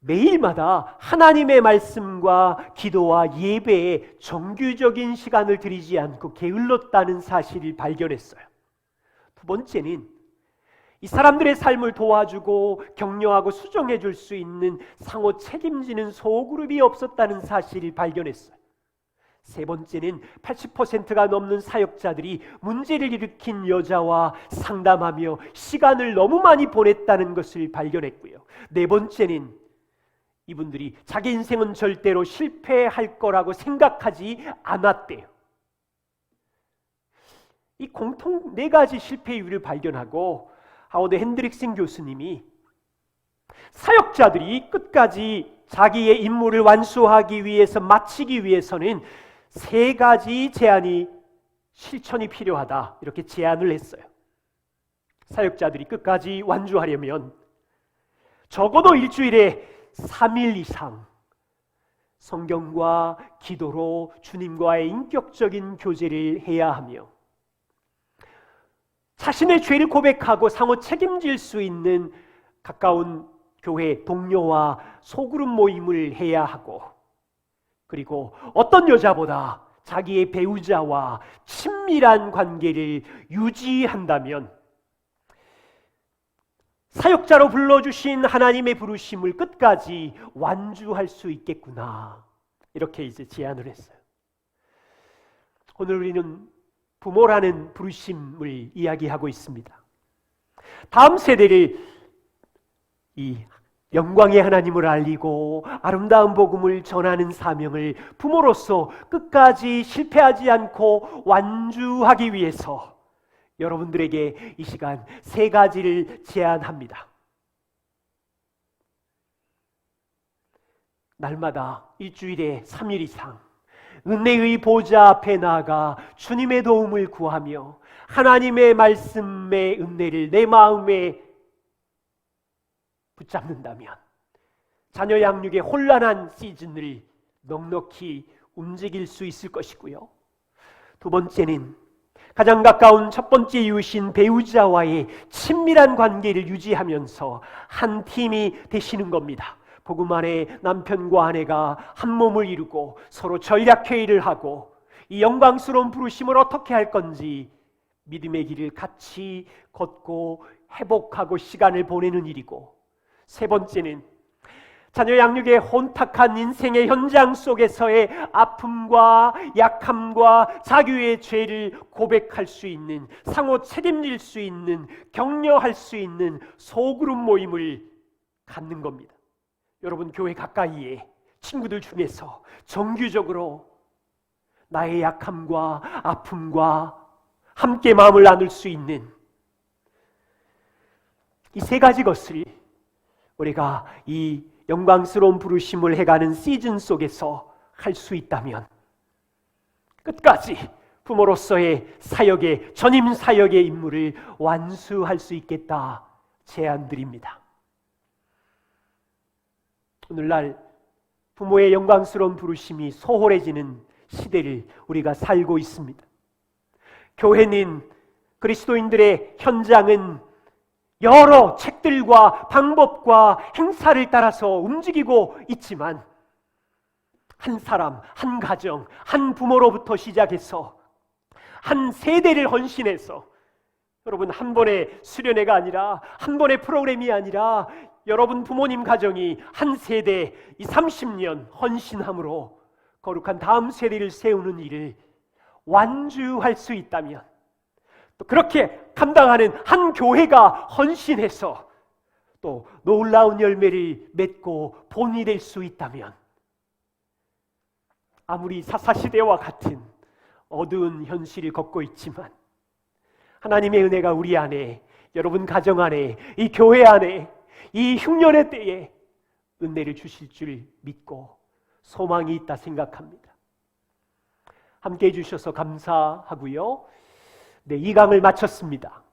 매일마다 하나님의 말씀과 기도와 예배에 정규적인 시간을 들이지 않고 게을렀다는 사실을 발견했어요. 두 번째는 이 사람들의 삶을 도와주고 격려하고 수정해 줄 수 있는 상호 책임지는 소그룹이 없었다는 사실을 발견했어요. 세 번째는 80%가 넘는 사역자들이 문제를 일으킨 여자와 상담하며 시간을 너무 많이 보냈다는 것을 발견했고요. 네 번째는 이분들이 자기 인생은 절대로 실패할 거라고 생각하지 않았대요. 이 공통 4가지 실패 이유를 발견하고 하워드 핸드릭슨 교수님이 사역자들이 끝까지 자기의 임무를 완수하기 위해서, 마치기 위해서는 세 가지 제안이 실천이 필요하다, 이렇게 제안을 했어요. 사역자들이 끝까지 완주하려면 적어도 일주일에 3일 이상 성경과 기도로 주님과의 인격적인 교제를 해야 하며, 자신의 죄를 고백하고 상호 책임질 수 있는 가까운 교회 동료와 소그룹 모임을 해야 하고, 그리고 어떤 여자보다 자기의 배우자와 친밀한 관계를 유지한다면 사역자로 불러주신 하나님의 부르심을 끝까지 완주할 수 있겠구나, 이렇게 이제 제안을 했어요. 오늘 우리는 부모라는 부르심을 이야기하고 있습니다. 다음 세대를 이 영광의 하나님을 알리고 아름다운 복음을 전하는 사명을 부모로서 끝까지 실패하지 않고 완주하기 위해서 여러분들에게 이 시간 세 가지를 제안합니다. 날마다 일주일에 3일 이상 은혜의 보좌 앞에 나아가 주님의 도움을 구하며 하나님의 말씀의 은혜를 내 마음에 붙잡는다면 자녀 양육의 혼란한 시즌을 넉넉히 움직일 수 있을 것이고요. 두 번째는 가장 가까운 첫 번째 이웃인 배우자와의 친밀한 관계를 유지하면서 한 팀이 되시는 겁니다. 복음 안에 남편과 아내가 한 몸을 이루고 서로 전략회의를 하고 이 영광스러운 부르심을 어떻게 할 건지 믿음의 길을 같이 걷고 회복하고 시간을 보내는 일이고, 세 번째는 자녀 양육의 혼탁한 인생의 현장 속에서의 아픔과 약함과 자기의 죄를 고백할 수 있는, 상호 책임질 수 있는, 격려할 수 있는 소그룹 모임을 갖는 겁니다. 여러분, 교회 가까이에 친구들 중에서 정규적으로 나의 약함과 아픔과 함께 마음을 나눌 수 있는 이 세 가지 것을 우리가 이 영광스러운 부르심을 해가는 시즌 속에서 할 수 있다면 끝까지 부모로서의 사역의, 전임 사역의 임무를 완수할 수 있겠다 제안드립니다. 오늘날 부모의 영광스러운 부르심이 소홀해지는 시대를 우리가 살고 있습니다. 교회는, 그리스도인들의 현장은 여러 책들과 방법과 행사를 따라서 움직이고 있지만 한 사람, 한 가정, 한 부모로부터 시작해서 한 세대를 헌신해서, 여러분, 한 번의 수련회가 아니라, 한 번의 프로그램이 아니라 여러분 부모님 가정이 한 세대, 이 30년 헌신함으로 거룩한 다음 세대를 세우는 일을 완주할 수 있다면, 또 그렇게 감당하는 한 교회가 헌신해서 또 놀라운 열매를 맺고 본이 될 수 있다면, 아무리 사사시대와 같은 어두운 현실을 걷고 있지만 하나님의 은혜가 우리 안에, 여러분 가정 안에, 이 교회 안에, 이 흉년의 때에 은혜를 주실 줄 믿고 소망이 있다 생각합니다. 함께 해주셔서 감사하고요. 네, 이 강을 마쳤습니다.